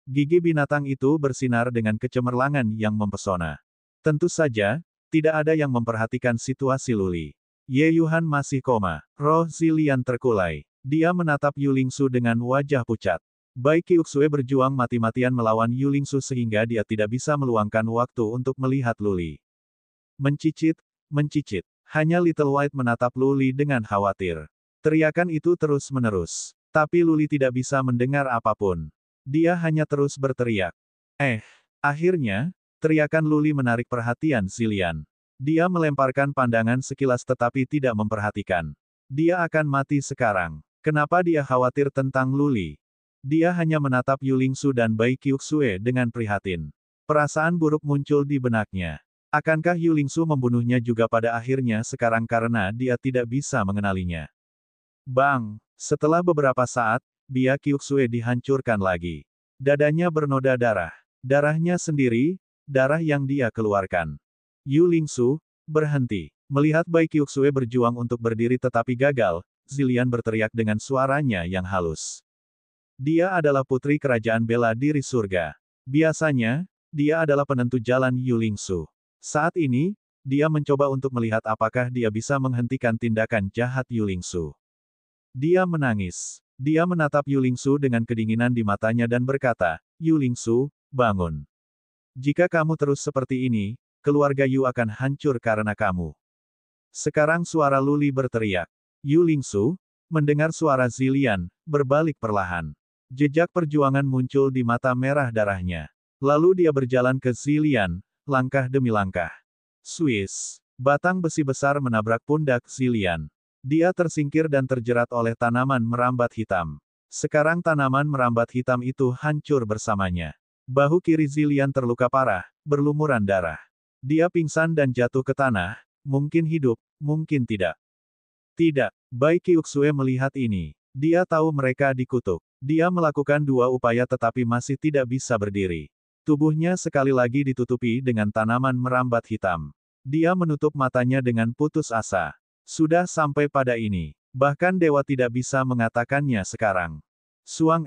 Gigi binatang itu bersinar dengan kecemerlangan yang mempesona. Tentu saja, tidak ada yang memperhatikan situasi Luli. Ye Yuhan masih koma. Roh Zilian terkulai. Dia menatap Yu Lingsu dengan wajah pucat. Bai Qiuxue berjuang mati-matian melawan Yu Lingsu sehingga dia tidak bisa meluangkan waktu untuk melihat Luli. Mencicit, mencicit. Hanya Little White menatap Luli dengan khawatir. Teriakan itu terus-menerus. Tapi Luli tidak bisa mendengar apapun. Dia hanya terus berteriak. Akhirnya, teriakan Luli menarik perhatian Zilian. Dia melemparkan pandangan sekilas tetapi tidak memperhatikan. Dia akan mati sekarang. Kenapa dia khawatir tentang Luli? Dia hanya menatap Yu Lingsu dan Bai Qiuxue dengan prihatin. Perasaan buruk muncul di benaknya. Akankah Yu Lingsu membunuhnya juga pada akhirnya sekarang karena dia tidak bisa mengenalinya? Bang! Setelah beberapa saat, Bia Qiuxue dihancurkan lagi. Dadanya bernoda darah. Darahnya sendiri, darah yang dia keluarkan. Yu Lingsu, berhenti. Melihat Bai Qiuxue berjuang untuk berdiri tetapi gagal, Zilian berteriak dengan suaranya yang halus. Dia adalah putri kerajaan bela diri surga. Biasanya, dia adalah penentu jalan Yu Lingsu. Saat ini, dia mencoba untuk melihat apakah dia bisa menghentikan tindakan jahat Yu Lingsu. Dia menangis. Dia menatap Yu Lingsu dengan kedinginan di matanya dan berkata, Yu Lingsu, bangun. Jika kamu terus seperti ini, keluarga Yu akan hancur karena kamu. Sekarang suara Luli berteriak. Yu Lingsu, mendengar suara Zilian, berbalik perlahan. Jejak perjuangan muncul di mata merah darahnya. Lalu dia berjalan ke Zilian, langkah demi langkah. Swiss. Batang besi besar menabrak pundak Zilian. Dia tersingkir dan terjerat oleh tanaman merambat hitam. Sekarang tanaman merambat hitam itu hancur bersamanya. Bahu kiri Zilian terluka parah, berlumuran darah. Dia pingsan dan jatuh ke tanah, mungkin hidup, mungkin tidak. Tidak, Bai Qiuxue melihat ini. Dia tahu mereka dikutuk. Dia melakukan dua upaya tetapi masih tidak bisa berdiri. Tubuhnya sekali lagi ditutupi dengan tanaman merambat hitam. Dia menutup matanya dengan putus asa. Sudah sampai pada ini. Bahkan dewa tidak bisa mengatakannya sekarang. Suang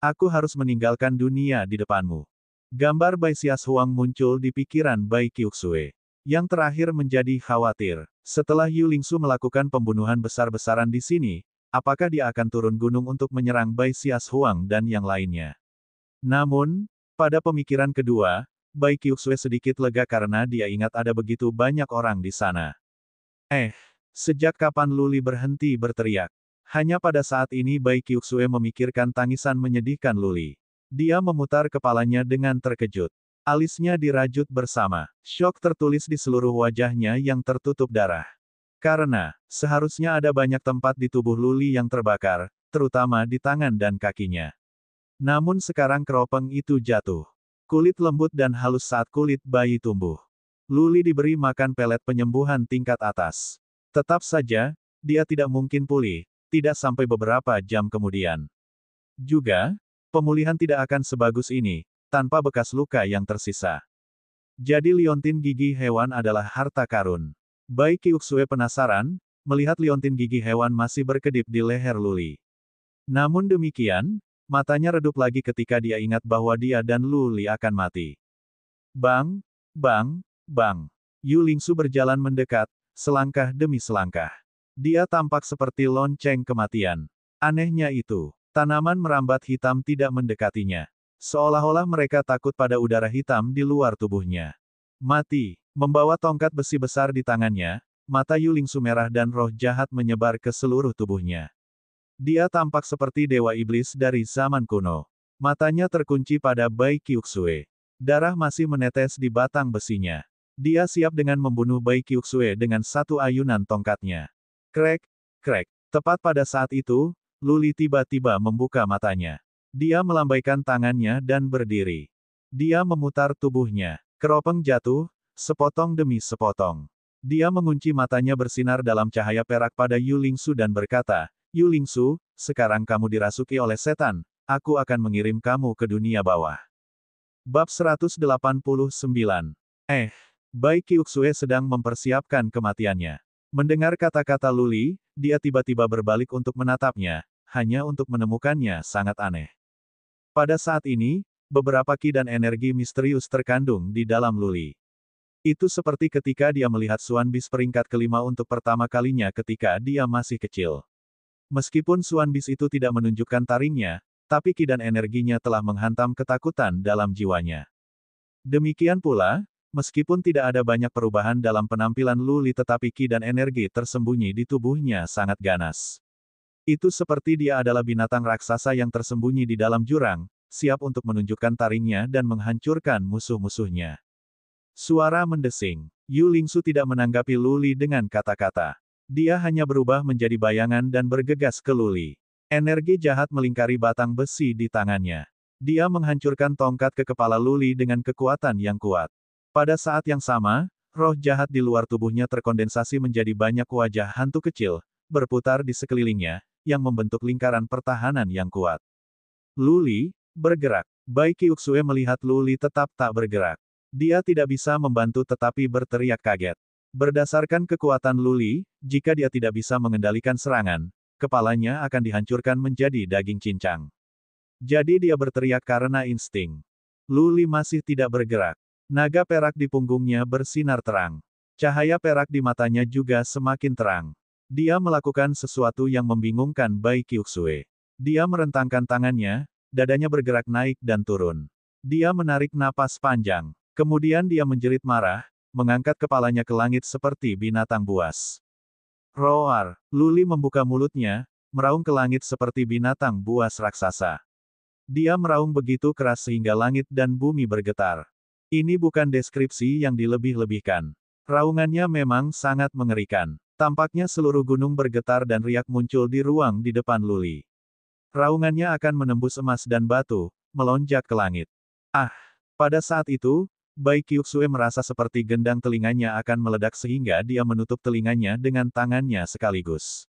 aku harus meninggalkan dunia di depanmu. Gambar Bai Xias Huang muncul di pikiran Bai Qiuxue. Yang terakhir menjadi khawatir. Setelah Yu Lingsu melakukan pembunuhan besar-besaran di sini, apakah dia akan turun gunung untuk menyerang Bai Xias Huang dan yang lainnya? Namun, pada pemikiran kedua, Bai Qiuxue sedikit lega karena dia ingat ada begitu banyak orang di sana. Sejak kapan Luli berhenti berteriak? Hanya pada saat ini Bai Qiuxue memikirkan tangisan menyedihkan Luli. Dia memutar kepalanya dengan terkejut. Alisnya dirajut bersama. Syok tertulis di seluruh wajahnya yang tertutup darah. Karena, seharusnya ada banyak tempat di tubuh Luli yang terbakar, terutama di tangan dan kakinya. Namun sekarang keropeng itu jatuh. Kulit lembut dan halus saat kulit bayi tumbuh. Luli diberi makan pelet penyembuhan tingkat atas. Tetap saja, dia tidak mungkin pulih, tidak sampai beberapa jam kemudian. Juga, pemulihan tidak akan sebagus ini, tanpa bekas luka yang tersisa. Jadi liontin gigi hewan adalah harta karun. Bai Qiuxue penasaran, melihat liontin gigi hewan masih berkedip di leher Luli. Namun demikian, matanya redup lagi ketika dia ingat bahwa dia dan Luli akan mati. Bang, bang, bang. Yu Lingsu berjalan mendekat, selangkah demi selangkah. Dia tampak seperti lonceng kematian. Anehnya itu, tanaman merambat hitam tidak mendekatinya. Seolah-olah mereka takut pada udara hitam di luar tubuhnya. Mati, membawa tongkat besi besar di tangannya, mata Yu Lingsu merah dan roh jahat menyebar ke seluruh tubuhnya. Dia tampak seperti dewa iblis dari zaman kuno. Matanya terkunci pada Bai Qiuxue. Darah masih menetes di batang besinya. Dia siap dengan membunuh Bai Qiuxue dengan satu ayunan tongkatnya. Krek, krek. Tepat pada saat itu, Luli tiba-tiba membuka matanya. Dia melambaikan tangannya dan berdiri. Dia memutar tubuhnya. Keropeng jatuh, sepotong demi sepotong. Dia mengunci matanya bersinar dalam cahaya perak pada Yu Lingsu dan berkata, Yu Lingsu, sekarang kamu dirasuki oleh setan, aku akan mengirim kamu ke dunia bawah. Bab 189. Bai Qiuxue sedang mempersiapkan kematiannya. Mendengar kata-kata Luli, dia tiba-tiba berbalik untuk menatapnya, hanya untuk menemukannya sangat aneh. Pada saat ini, beberapa ki dan energi misterius terkandung di dalam Luli. Itu seperti ketika dia melihat Suan Bis peringkat kelima untuk pertama kalinya ketika dia masih kecil. Meskipun Suan Bis itu tidak menunjukkan taringnya, tapi ki dan energinya telah menghantam ketakutan dalam jiwanya. Demikian pula, meskipun tidak ada banyak perubahan dalam penampilan Luli tetapi ki dan energi tersembunyi di tubuhnya sangat ganas. Itu seperti dia adalah binatang raksasa yang tersembunyi di dalam jurang, siap untuk menunjukkan taringnya dan menghancurkan musuh-musuhnya. Suara mendesing. Yu Lingsu tidak menanggapi Luli dengan kata-kata. Dia hanya berubah menjadi bayangan dan bergegas ke Luli. Energi jahat melingkari batang besi di tangannya. Dia menghancurkan tongkat ke kepala Luli dengan kekuatan yang kuat. Pada saat yang sama, roh jahat di luar tubuhnya terkondensasi menjadi banyak wajah hantu kecil, berputar di sekelilingnya, yang membentuk lingkaran pertahanan yang kuat. Luli, bergerak. Bai Qiuxue melihat Luli tetap tak bergerak. Dia tidak bisa membantu tetapi berteriak kaget. Berdasarkan kekuatan Luli, jika dia tidak bisa mengendalikan serangan, kepalanya akan dihancurkan menjadi daging cincang. Jadi dia berteriak karena insting. Luli masih tidak bergerak. Naga perak di punggungnya bersinar terang. Cahaya perak di matanya juga semakin terang. Dia melakukan sesuatu yang membingungkan Bai Qiuxue. Dia merentangkan tangannya, dadanya bergerak naik dan turun. Dia menarik napas panjang. Kemudian dia menjerit marah, mengangkat kepalanya ke langit seperti binatang buas. Roar! Luli membuka mulutnya, meraung ke langit seperti binatang buas raksasa. Dia meraung begitu keras sehingga langit dan bumi bergetar. Ini bukan deskripsi yang dilebih-lebihkan. Raungannya memang sangat mengerikan. Tampaknya seluruh gunung bergetar dan riak muncul di ruang di depan Luli. Raungannya akan menembus emas dan batu, melonjak ke langit. Pada saat itu, Bai Qiuxue merasa seperti gendang telinganya akan meledak sehingga dia menutup telinganya dengan tangannya sekaligus.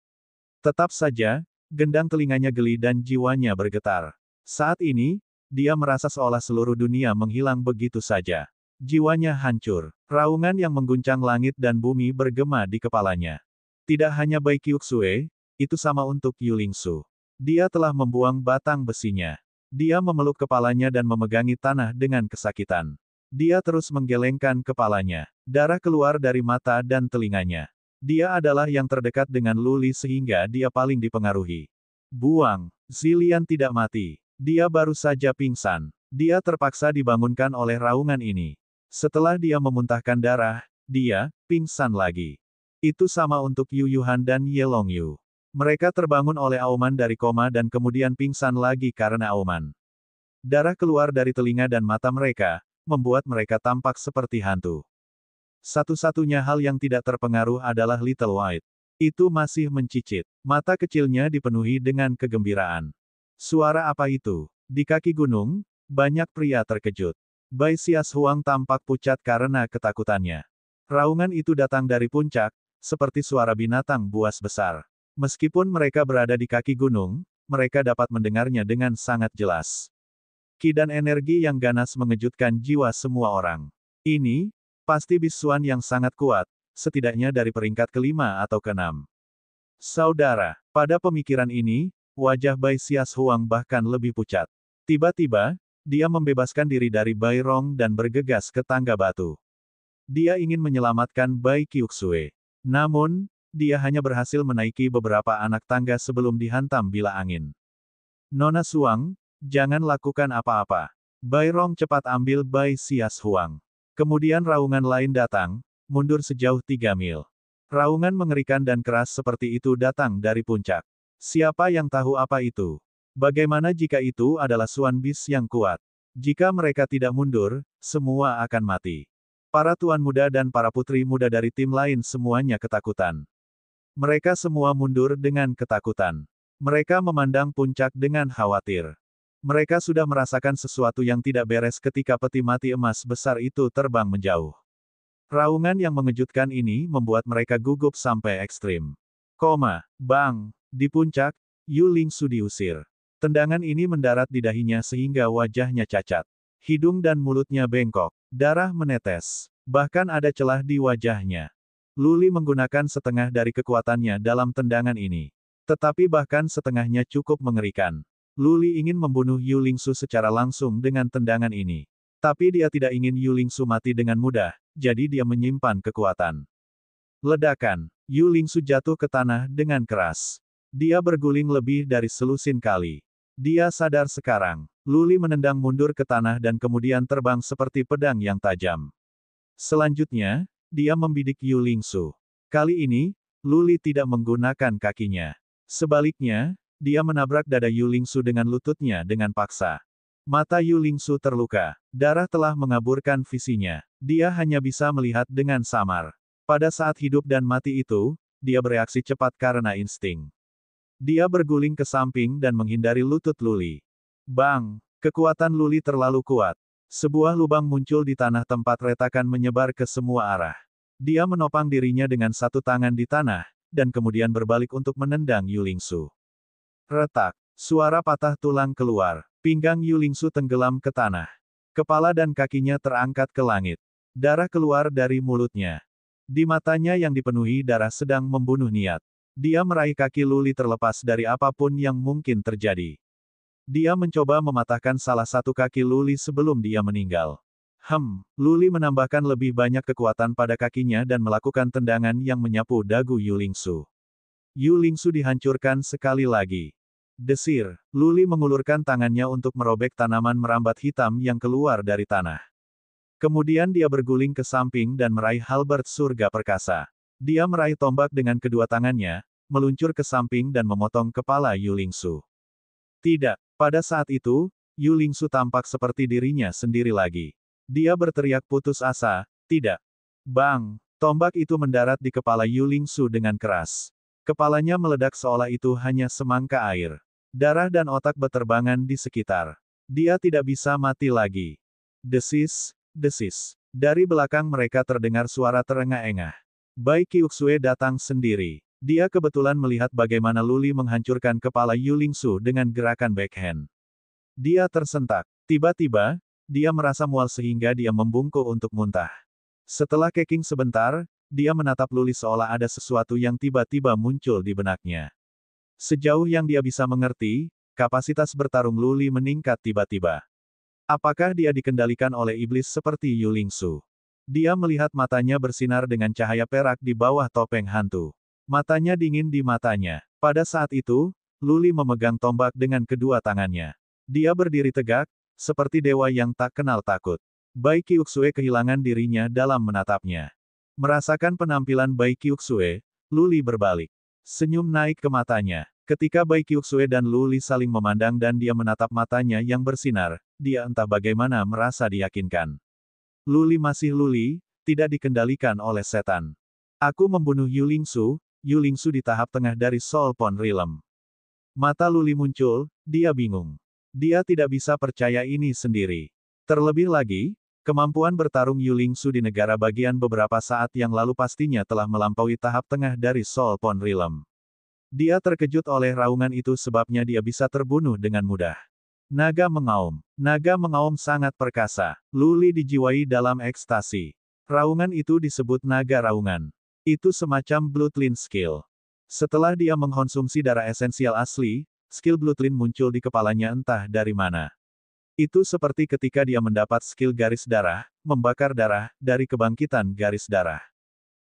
Tetap saja, Gendang telinganya geli dan jiwanya bergetar. Saat ini, dia merasa seolah seluruh dunia menghilang begitu saja. Jiwanya hancur. Raungan yang mengguncang langit dan bumi bergema di kepalanya. Tidak hanya Bai Qiuxue, itu sama untuk Yu Lingsu. Dia telah membuang batang besinya. Dia memeluk kepalanya dan memegangi tanah dengan kesakitan. Dia terus menggelengkan kepalanya. Darah keluar dari mata dan telinganya. Dia adalah yang terdekat dengan Luli sehingga dia paling dipengaruhi. Buang. Zilian tidak mati. Dia baru saja pingsan. Dia terpaksa dibangunkan oleh raungan ini. Setelah dia memuntahkan darah, dia pingsan lagi. Itu sama untuk Yu Yuhan dan Ye Longyu. Mereka terbangun oleh auman dari koma dan kemudian pingsan lagi karena auman. Darah keluar dari telinga dan mata mereka, membuat mereka tampak seperti hantu. Satu-satunya hal yang tidak terpengaruh adalah Little White. Itu masih mencicit. Mata kecilnya dipenuhi dengan kegembiraan. Suara apa itu? Di kaki gunung, banyak pria terkejut. Bai Sias Huang tampak pucat karena ketakutannya. Raungan itu datang dari puncak, seperti suara binatang buas besar. Meskipun mereka berada di kaki gunung, mereka dapat mendengarnya dengan sangat jelas. Ki dan energi yang ganas mengejutkan jiwa semua orang. Ini, pasti bisuan yang sangat kuat, setidaknya dari peringkat kelima atau keenam. Saudara, pada pemikiran ini, wajah Bai Sias Huang bahkan lebih pucat. Tiba-tiba, dia membebaskan diri dari Bai Rong dan bergegas ke tangga batu. Dia ingin menyelamatkan Bai Qiuxue. Namun, dia hanya berhasil menaiki beberapa anak tangga sebelum dihantam bila angin. Nona Suang, jangan lakukan apa-apa. Bai Rong cepat ambil Bai Sias Huang. Kemudian raungan lain datang, mundur sejauh 3 mil. Raungan mengerikan dan keras seperti itu datang dari puncak. Siapa yang tahu apa itu? Bagaimana jika itu adalah Suan Bis yang kuat? Jika mereka tidak mundur, semua akan mati. Para tuan muda dan para putri muda dari tim lain semuanya ketakutan. Mereka semua mundur dengan ketakutan. Mereka memandang puncak dengan khawatir. Mereka sudah merasakan sesuatu yang tidak beres ketika peti mati emas besar itu terbang menjauh. Raungan yang mengejutkan ini membuat mereka gugup sampai ekstrim. Bang! Di puncak, Yu Lingsu diusir. Tendangan ini mendarat di dahinya sehingga wajahnya cacat. Hidung dan mulutnya bengkok. Darah menetes. Bahkan ada celah di wajahnya. Luli menggunakan setengah dari kekuatannya dalam tendangan ini. Tetapi bahkan setengahnya cukup mengerikan. Luli ingin membunuh Yu Lingsu secara langsung dengan tendangan ini. Tapi dia tidak ingin Yu Lingsu mati dengan mudah, jadi dia menyimpan kekuatan. Ledakan. Yu Lingsu jatuh ke tanah dengan keras. Dia berguling lebih dari selusin kali. Dia sadar sekarang. Luli menendang mundur ke tanah dan kemudian terbang seperti pedang yang tajam. Selanjutnya, dia membidik Yu Lingsu. Kali ini, Luli tidak menggunakan kakinya. Sebaliknya, dia menabrak dada Yu Lingsu dengan lututnya dengan paksa. Mata Yu Lingsu terluka. Darah telah mengaburkan visinya. Dia hanya bisa melihat dengan samar. Pada saat hidup dan mati itu, dia bereaksi cepat karena insting. Dia berguling ke samping dan menghindari lutut Luli. Bang! Kekuatan Luli terlalu kuat. Sebuah lubang muncul di tanah tempat retakan menyebar ke semua arah. Dia menopang dirinya dengan satu tangan di tanah, dan kemudian berbalik untuk menendang Yu Lingsu. Retak. Suara patah tulang keluar. Pinggang Yu Lingsu tenggelam ke tanah. Kepala dan kakinya terangkat ke langit. Darah keluar dari mulutnya. Di matanya yang dipenuhi darah sedang membunuh niat. Dia meraih kaki Luli terlepas dari apapun yang mungkin terjadi. Dia mencoba mematahkan salah satu kaki Luli sebelum dia meninggal. Luli menambahkan lebih banyak kekuatan pada kakinya dan melakukan tendangan yang menyapu dagu Yu Lingsu. Yu Lingsu dihancurkan sekali lagi. Desir. Luli mengulurkan tangannya untuk merobek tanaman merambat hitam yang keluar dari tanah. Kemudian dia berguling ke samping dan meraih halberd surga perkasa. Dia meraih tombak dengan kedua tangannya, meluncur ke samping dan memotong kepala Yu Lingsu. Tidak. Pada saat itu, Yu Lingsu tampak seperti dirinya sendiri lagi. Dia berteriak putus asa, tidak. Bang! Tombak itu mendarat di kepala Yu Lingsu dengan keras. Kepalanya meledak seolah itu hanya semangka air. Darah dan otak beterbangan di sekitar. Dia tidak bisa mati lagi. Desis, desis. Dari belakang mereka terdengar suara terengah-engah. Bai Qiuxue datang sendiri. Dia kebetulan melihat bagaimana Lu Li menghancurkan kepala Yu Lingsu dengan gerakan backhand. Dia tersentak. Tiba-tiba, dia merasa mual sehingga dia membungkuk untuk muntah. Setelah keking sebentar, dia menatap Lu Li seolah ada sesuatu yang tiba-tiba muncul di benaknya. Sejauh yang dia bisa mengerti, kapasitas bertarung Lu Li meningkat tiba-tiba. Apakah dia dikendalikan oleh iblis seperti Yu Lingsu? Dia melihat matanya bersinar dengan cahaya perak di bawah topeng hantu. Matanya dingin di matanya. Pada saat itu, Lu Li memegang tombak dengan kedua tangannya. Dia berdiri tegak, seperti dewa yang tak kenal takut. Bai Qiuxue kehilangan dirinya dalam menatapnya. Merasakan penampilan Bai Qiuxue, Lu Li berbalik. Senyum naik ke matanya. Ketika Bai Qiuxue dan Lu Li saling memandang dan dia menatap matanya yang bersinar, dia entah bagaimana merasa diyakinkan. Lu Li masih Lu Li, tidak dikendalikan oleh setan. Aku membunuh Yu Lingsu di tahap tengah dari Soul Pond Realm. Mata Lu Li muncul, dia bingung. Dia tidak bisa percaya ini sendiri. Terlebih lagi, kemampuan bertarung Yu Lingsu di negara bagian beberapa saat yang lalu pastinya telah melampaui tahap tengah dari Soul Pond Realm. Dia terkejut oleh raungan itu sebabnya dia bisa terbunuh dengan mudah. Naga mengaum. Naga mengaum sangat perkasa. Lu Li dijiwai dalam ekstasi. Raungan itu disebut naga raungan. Itu semacam Bloodline skill. Setelah dia mengkonsumsi darah esensial asli, skill Bloodline muncul di kepalanya entah dari mana. Itu seperti ketika dia mendapat skill garis darah, membakar darah, dari kebangkitan garis darah.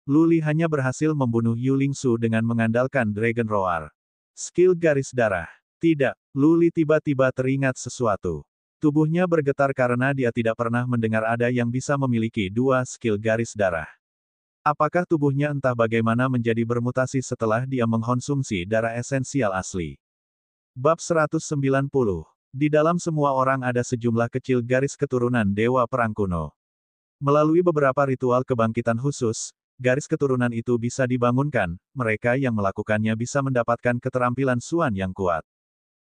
Lu Li hanya berhasil membunuh Yu Lingsu dengan mengandalkan Dragon Roar. Skill garis darah. Tidak, Lu Li tiba-tiba teringat sesuatu. Tubuhnya bergetar karena dia tidak pernah mendengar ada yang bisa memiliki dua skill garis darah. Apakah tubuhnya entah bagaimana menjadi bermutasi setelah dia mengkonsumsi darah esensial asli? Bab 190. Di dalam semua orang ada sejumlah kecil garis keturunan Dewa Perang kuno. Melalui beberapa ritual kebangkitan khusus, garis keturunan itu bisa dibangunkan, mereka yang melakukannya bisa mendapatkan keterampilan Xuan yang kuat.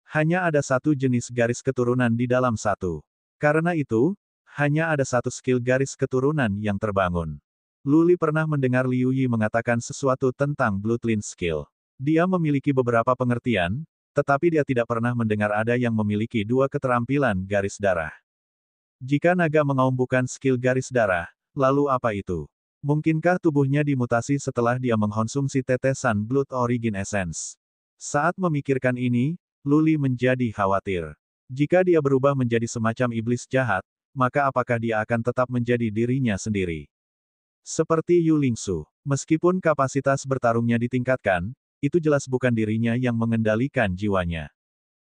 Hanya ada satu jenis garis keturunan di dalam satu. Karena itu, hanya ada satu skill garis keturunan yang terbangun. Lu Li pernah mendengar Liu Yi mengatakan sesuatu tentang Bloodline skill. Dia memiliki beberapa pengertian, tetapi dia tidak pernah mendengar ada yang memiliki dua keterampilan garis darah. Jika naga mengaum bukan skill garis darah, lalu apa itu? Mungkinkah tubuhnya dimutasi setelah dia mengkonsumsi tetesan Blood Origin Essence? Saat memikirkan ini, Lu Li menjadi khawatir. Jika dia berubah menjadi semacam iblis jahat, maka apakah dia akan tetap menjadi dirinya sendiri? Seperti Yu Lingsu, meskipun kapasitas bertarungnya ditingkatkan, itu jelas bukan dirinya yang mengendalikan jiwanya.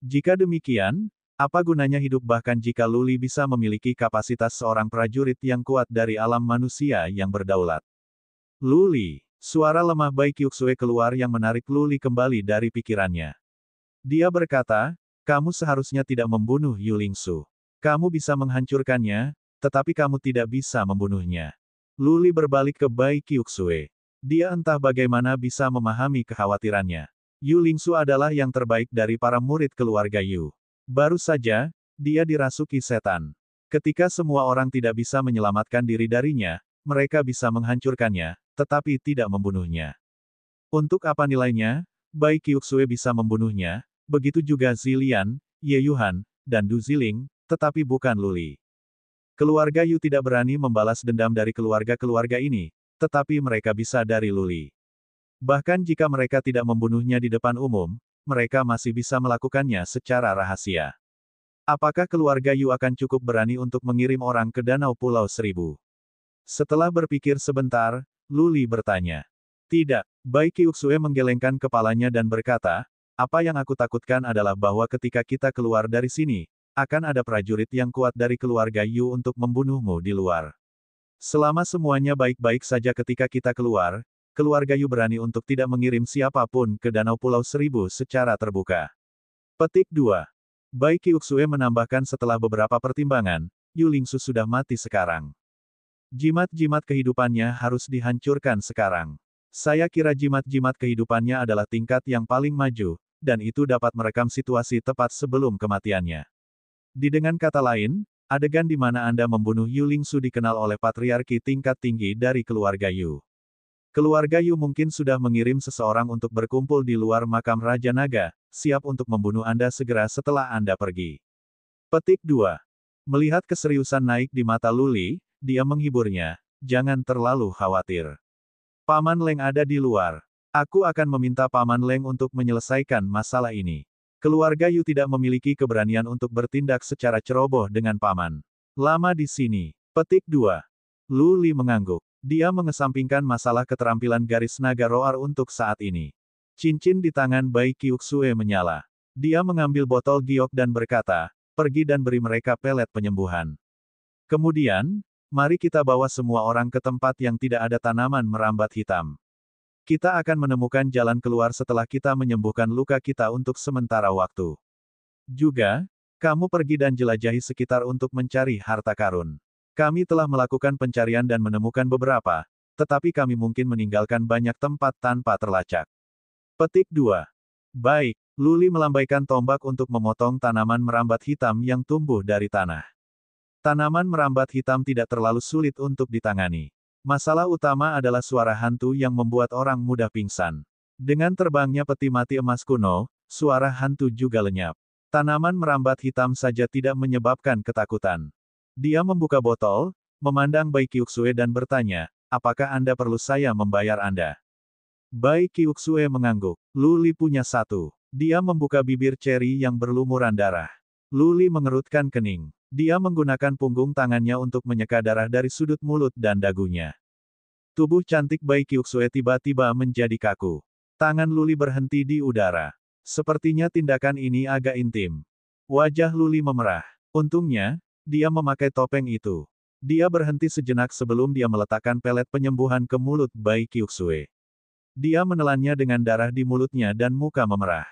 Jika demikian, apa gunanya hidup bahkan jika Lu Li bisa memiliki kapasitas seorang prajurit yang kuat dari alam manusia yang berdaulat? Lu Li, suara lemah Bai Qiuxue keluar yang menarik Lu Li kembali dari pikirannya. Dia berkata, kamu seharusnya tidak membunuh Yu Lingsu. Kamu bisa menghancurkannya, tetapi kamu tidak bisa membunuhnya. Lu Li berbalik ke Bai Qiuxue. Dia entah bagaimana bisa memahami kekhawatirannya. Yu Lingsu adalah yang terbaik dari para murid keluarga Yu. Baru saja, dia dirasuki setan. Ketika semua orang tidak bisa menyelamatkan diri darinya, mereka bisa menghancurkannya, tetapi tidak membunuhnya. Untuk apa nilainya? Bai Qiuxue bisa membunuhnya, begitu juga Zilian, Ye Yuhan, dan Du Ziling, tetapi bukan Lu Li. Keluarga Yu tidak berani membalas dendam dari keluarga-keluarga ini, tetapi mereka bisa dari Lu Li. Bahkan jika mereka tidak membunuhnya di depan umum, mereka masih bisa melakukannya secara rahasia. Apakah keluarga Yu akan cukup berani untuk mengirim orang ke Danau Pulau Seribu? Setelah berpikir sebentar, Lu Li bertanya. Tidak, Bai Qiuxue menggelengkan kepalanya dan berkata, apa yang aku takutkan adalah bahwa ketika kita keluar dari sini, akan ada prajurit yang kuat dari keluarga Yu untuk membunuhmu di luar. Selama semuanya baik-baik saja ketika kita keluar, keluarga Yu berani untuk tidak mengirim siapapun ke Danau Pulau Seribu secara terbuka. Petik 2. Bai Qiuxue menambahkan setelah beberapa pertimbangan, Yu Lingsu sudah mati sekarang. Jimat-jimat kehidupannya harus dihancurkan sekarang. Saya kira jimat-jimat kehidupannya adalah tingkat yang paling maju, dan itu dapat merekam situasi tepat sebelum kematiannya. Dengan kata lain, adegan di mana Anda membunuh Yu Lingsu dikenal oleh patriarki tingkat tinggi dari keluarga Yu. Keluarga Yu mungkin sudah mengirim seseorang untuk berkumpul di luar makam Raja Naga, siap untuk membunuh Anda segera setelah Anda pergi. Petik 2. Melihat keseriusan naik di mata Luli, dia menghiburnya, jangan terlalu khawatir. Paman Leng ada di luar. Aku akan meminta Paman Leng untuk menyelesaikan masalah ini. Keluarga Yu tidak memiliki keberanian untuk bertindak secara ceroboh dengan Paman. Lama di sini. Petik 2. Luli mengangguk. Dia mengesampingkan masalah keterampilan garis naga roar untuk saat ini. Cincin di tangan Bai Qiuxue menyala. Dia mengambil botol giok dan berkata, pergi dan beri mereka pelet penyembuhan. Kemudian, mari kita bawa semua orang ke tempat yang tidak ada tanaman merambat hitam. Kita akan menemukan jalan keluar setelah kita menyembuhkan luka kita untuk sementara waktu. Juga, kamu pergi dan jelajahi sekitar untuk mencari harta karun. Kami telah melakukan pencarian dan menemukan beberapa, tetapi kami mungkin meninggalkan banyak tempat tanpa terlacak. Petik 2. Baik, Luli melambaikan tombak untuk memotong tanaman merambat hitam yang tumbuh dari tanah. Tanaman merambat hitam tidak terlalu sulit untuk ditangani. Masalah utama adalah suara hantu yang membuat orang mudah pingsan. Dengan terbangnya peti mati emas kuno, suara hantu juga lenyap. Tanaman merambat hitam saja tidak menyebabkan ketakutan. Dia membuka botol, memandang Bai Qiuxue dan bertanya, apakah Anda perlu saya membayar Anda? Bai Qiuxue mengangguk. Luli punya satu. Dia membuka bibir ceri yang berlumuran darah. Luli mengerutkan kening. Dia menggunakan punggung tangannya untuk menyeka darah dari sudut mulut dan dagunya. Tubuh cantik Bai Qiuxue tiba-tiba menjadi kaku. Tangan Luli berhenti di udara. Sepertinya tindakan ini agak intim. Wajah Luli memerah. Untungnya, dia memakai topeng itu. Dia berhenti sejenak sebelum dia meletakkan pelet penyembuhan ke mulut Bai Qiuxue. Dia menelannya dengan darah di mulutnya dan muka memerah.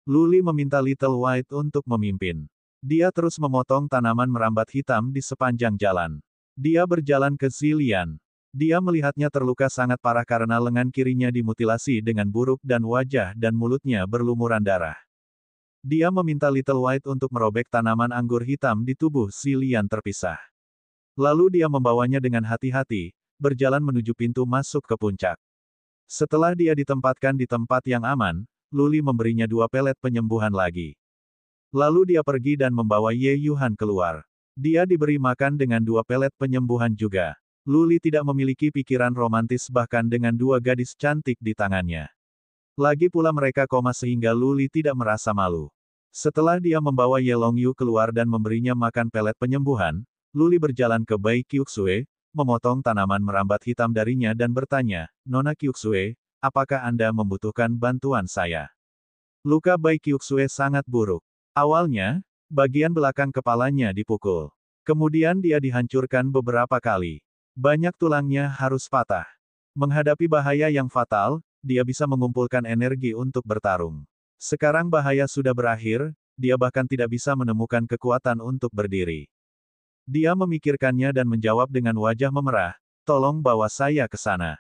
Luli meminta Little White untuk memimpin. Dia terus memotong tanaman merambat hitam di sepanjang jalan. Dia berjalan ke Zilian. Dia melihatnya terluka sangat parah karena lengan kirinya dimutilasi dengan buruk dan wajah dan mulutnya berlumuran darah. Dia meminta Little White untuk merobek tanaman anggur hitam di tubuh Zilian terpisah. Lalu dia membawanya dengan hati-hati, berjalan menuju pintu masuk ke puncak. Setelah dia ditempatkan di tempat yang aman, Luli memberinya 2 pelet penyembuhan lagi. Lalu dia pergi dan membawa Ye Yuhan keluar. Dia diberi makan dengan 2 pelet penyembuhan juga. Luli tidak memiliki pikiran romantis bahkan dengan 2 gadis cantik di tangannya. Lagi pula mereka koma sehingga Luli tidak merasa malu. Setelah dia membawa Ye Longyu keluar dan memberinya makan pelet penyembuhan, Luli berjalan ke Bai Qiuxue, memotong tanaman merambat hitam darinya dan bertanya, Nona Qiuxue, apakah Anda membutuhkan bantuan saya? Luka Bai Qiuxue sangat buruk. Awalnya, bagian belakang kepalanya dipukul. Kemudian dia dihancurkan beberapa kali. Banyak tulangnya harus patah. Menghadapi bahaya yang fatal, dia bisa mengumpulkan energi untuk bertarung. Sekarang bahaya sudah berakhir, dia bahkan tidak bisa menemukan kekuatan untuk berdiri. Dia memikirkannya dan menjawab dengan wajah memerah, tolong bawa saya ke sana.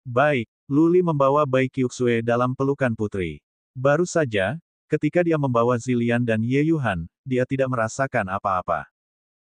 Baik, Luli membawa Bai Qiuxue dalam pelukan putri. Baru saja, ketika dia membawa Zilian dan Ye Yuhan, dia tidak merasakan apa-apa.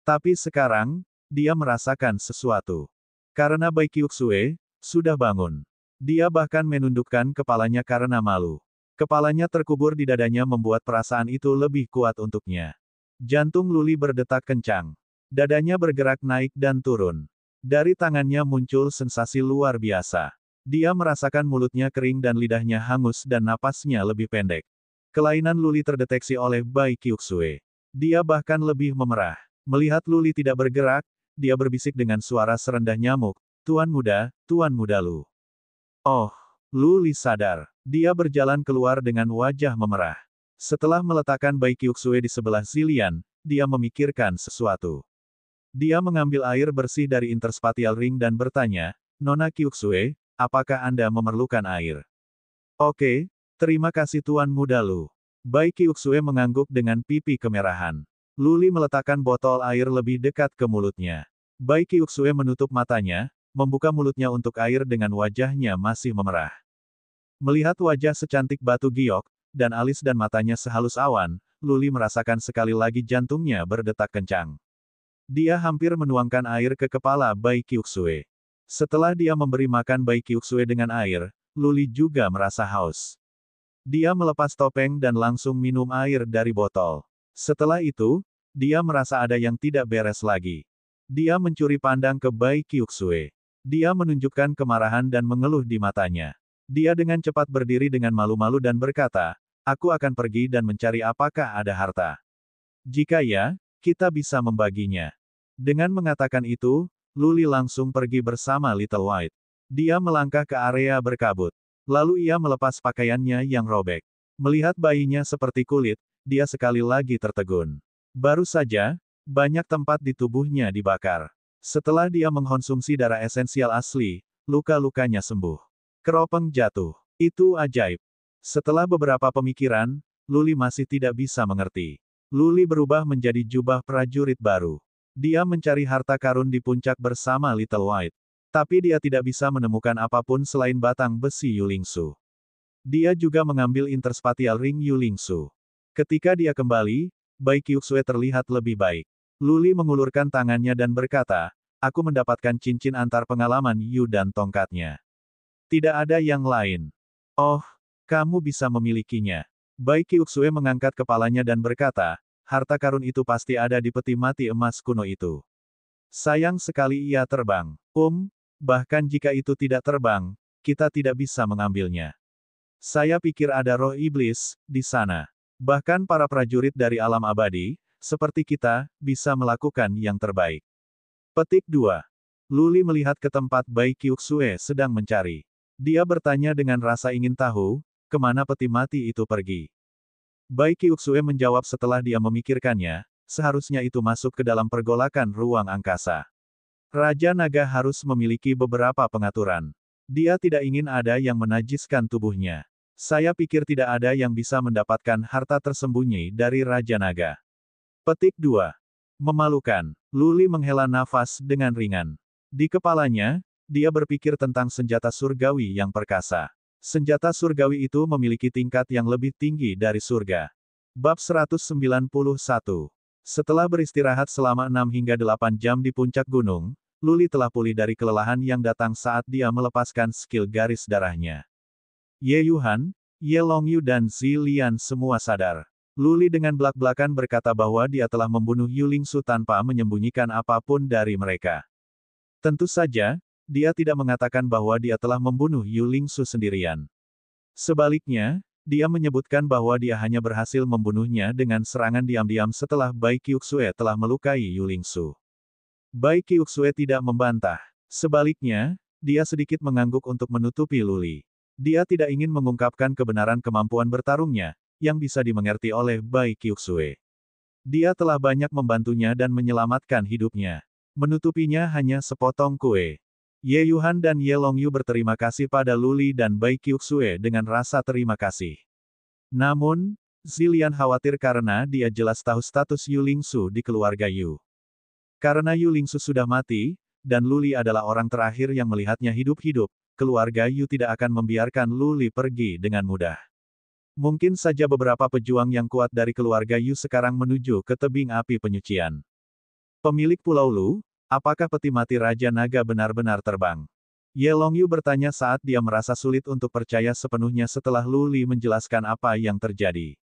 Tapi sekarang, dia merasakan sesuatu. Karena Bai Qiuxue sudah bangun. Dia bahkan menundukkan kepalanya karena malu. Kepalanya terkubur di dadanya membuat perasaan itu lebih kuat untuknya. Jantung Luli berdetak kencang. Dadanya bergerak naik dan turun. Dari tangannya muncul sensasi luar biasa. Dia merasakan mulutnya kering dan lidahnya hangus dan napasnya lebih pendek. Kelainan Luli terdeteksi oleh Bai Qiuxue. Dia bahkan lebih memerah. Melihat Luli tidak bergerak, dia berbisik dengan suara serendah nyamuk, Tuan muda Lu. Oh, Luli sadar. Dia berjalan keluar dengan wajah memerah. Setelah meletakkan Bai Qiuxue di sebelah Zilian, dia memikirkan sesuatu. Dia mengambil air bersih dari interspatial ring dan bertanya, Nona Qiuxue, apakah Anda memerlukan air? Oke, terima kasih Tuan muda Lu. Bai Qiuxue mengangguk dengan pipi kemerahan. Luli meletakkan botol air lebih dekat ke mulutnya. Bai Qiuxue menutup matanya, membuka mulutnya untuk air dengan wajahnya masih memerah. Melihat wajah secantik batu giok, dan alis dan matanya sehalus awan, Luli merasakan sekali lagi jantungnya berdetak kencang. Dia hampir menuangkan air ke kepala Bai Qiuxue. Setelah dia memberi makan Bai Qiuxue dengan air, Luli juga merasa haus. Dia melepas topeng dan langsung minum air dari botol. Setelah itu, dia merasa ada yang tidak beres lagi. Dia mencuri pandang ke Bai Qiuxue. Dia menunjukkan kemarahan dan mengeluh di matanya. Dia dengan cepat berdiri dengan malu-malu dan berkata, "Aku akan pergi dan mencari apakah ada harta. Jika ya, kita bisa membaginya." Dengan mengatakan itu, Luli langsung pergi bersama Little White. Dia melangkah ke area berkabut. Lalu ia melepas pakaiannya yang robek. Melihat bayinya seperti kulit, dia sekali lagi tertegun. Baru saja, banyak tempat di tubuhnya dibakar. Setelah dia mengkonsumsi darah esensial asli, luka-lukanya sembuh. Keropeng jatuh. Itu ajaib. Setelah beberapa pemikiran, Luli masih tidak bisa mengerti. Luli berubah menjadi jubah prajurit baru. Dia mencari harta karun di puncak bersama Little White. Tapi dia tidak bisa menemukan apapun selain batang besi Yulingsu. Dia juga mengambil interspatial ring Yulingsu. Ketika dia kembali, Bai Qiuxue terlihat lebih baik. Luli mengulurkan tangannya dan berkata, "Aku mendapatkan cincin antar pengalaman Yu dan tongkatnya. Tidak ada yang lain." "Oh, kamu bisa memilikinya." Bai Qiuxue mengangkat kepalanya dan berkata, "Harta karun itu pasti ada di peti mati emas kuno itu. Sayang sekali ia terbang. Bahkan jika itu tidak terbang, kita tidak bisa mengambilnya. Saya pikir ada roh iblis di sana. Bahkan para prajurit dari alam abadi, seperti kita, bisa melakukan yang terbaik." Petik 2. Luli melihat ke tempat Bai Qiuxue sedang mencari. Dia bertanya dengan rasa ingin tahu, kemana peti mati itu pergi. Bai Qiuxue menjawab setelah dia memikirkannya, seharusnya itu masuk ke dalam pergolakan ruang angkasa. Raja Naga harus memiliki beberapa pengaturan. Dia tidak ingin ada yang menajiskan tubuhnya. Saya pikir tidak ada yang bisa mendapatkan harta tersembunyi dari Raja Naga. Petik 2. Memalukan. Luli menghela nafas dengan ringan. Di kepalanya, dia berpikir tentang senjata surgawi yang perkasa. Senjata surgawi itu memiliki tingkat yang lebih tinggi dari surga. Bab 191. Setelah beristirahat selama 6 hingga 8 jam di puncak gunung, Luli telah pulih dari kelelahan yang datang saat dia melepaskan skill garis darahnya. Ye Yuhan, Ye Longyu dan Zi Lian semua sadar. Luli dengan belak-belakan berkata bahwa dia telah membunuh Yulingsu tanpa menyembunyikan apapun dari mereka. Tentu saja, dia tidak mengatakan bahwa dia telah membunuh Yulingsu sendirian. Sebaliknya, dia menyebutkan bahwa dia hanya berhasil membunuhnya dengan serangan diam-diam setelah Bai Qiuxue telah melukai Yulingsu. Bai Qiuxue tidak membantah. Sebaliknya, dia sedikit mengangguk untuk menutupi Luli. Dia tidak ingin mengungkapkan kebenaran kemampuan bertarungnya, yang bisa dimengerti oleh Bai Qiuxue. Dia telah banyak membantunya dan menyelamatkan hidupnya. Menutupinya hanya sepotong kue. Ye Yuhan dan Ye Longyu berterima kasih pada Luli dan Bai Qiuxue dengan rasa terima kasih. Namun, Zilian khawatir karena dia jelas tahu status Yulingsu di keluarga Yu. Karena Yulingsu sudah mati, dan Luli adalah orang terakhir yang melihatnya hidup-hidup, keluarga Yu tidak akan membiarkan Luli pergi dengan mudah. Mungkin saja beberapa pejuang yang kuat dari keluarga Yu sekarang menuju ke tebing api penyucian. Pemilik Pulau Lu, apakah peti mati Raja Naga benar-benar terbang? Ye Longyu bertanya saat dia merasa sulit untuk percaya sepenuhnya setelah Luli menjelaskan apa yang terjadi.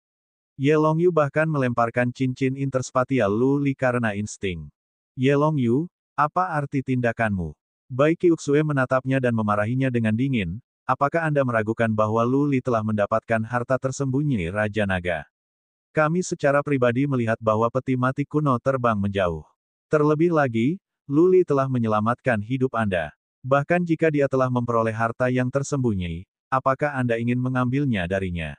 Ye Longyu bahkan melemparkan cincin interspatial Luli karena insting. Ye Longyu, apa arti tindakanmu? Bai Qiuxue menatapnya dan memarahinya dengan dingin, apakah Anda meragukan bahwa Luli telah mendapatkan harta tersembunyi Raja Naga? Kami secara pribadi melihat bahwa peti mati kuno terbang menjauh. Terlebih lagi, Luli telah menyelamatkan hidup Anda. Bahkan jika dia telah memperoleh harta yang tersembunyi, apakah Anda ingin mengambilnya darinya?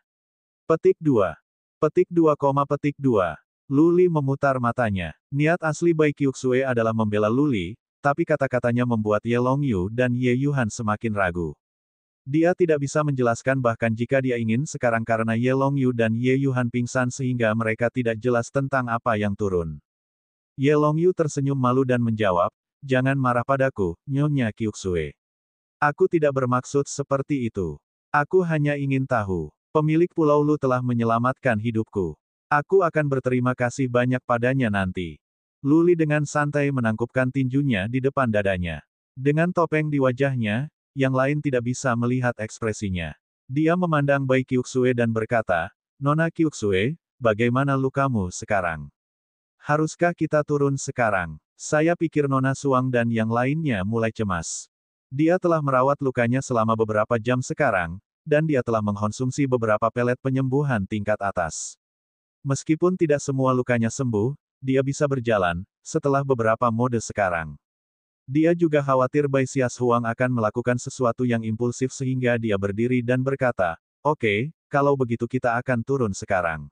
Petik 2. Petik 2, petik 2. Luli memutar matanya. Niat asli Bai Qiuxue adalah membela Luli, tapi kata-katanya membuat Ye Longyu dan Ye Yuhan semakin ragu. Dia tidak bisa menjelaskan bahkan jika dia ingin sekarang karena Ye Longyu dan Ye Yuhan pingsan sehingga mereka tidak jelas tentang apa yang turun. Ye Longyu tersenyum malu dan menjawab, "Jangan marah padaku, Nyonya Qiuxue. Aku tidak bermaksud seperti itu. Aku hanya ingin tahu. Pemilik Pulau Lu telah menyelamatkan hidupku. Aku akan berterima kasih banyak padanya nanti." Luli dengan santai menangkupkan tinjunya di depan dadanya. Dengan topeng di wajahnya, yang lain tidak bisa melihat ekspresinya. Dia memandang Bai Qiuxue dan berkata, "Nona Qiuxue, bagaimana lukamu sekarang? Haruskah kita turun sekarang?" Saya pikir Nona Suang dan yang lainnya mulai cemas. Dia telah merawat lukanya selama beberapa jam sekarang, dan dia telah mengkonsumsi beberapa pelet penyembuhan tingkat atas. Meskipun tidak semua lukanya sembuh, dia bisa berjalan, setelah beberapa mode sekarang. Dia juga khawatir Bai Xias Huang akan melakukan sesuatu yang impulsif sehingga dia berdiri dan berkata, "Oke, kalau begitu kita akan turun sekarang.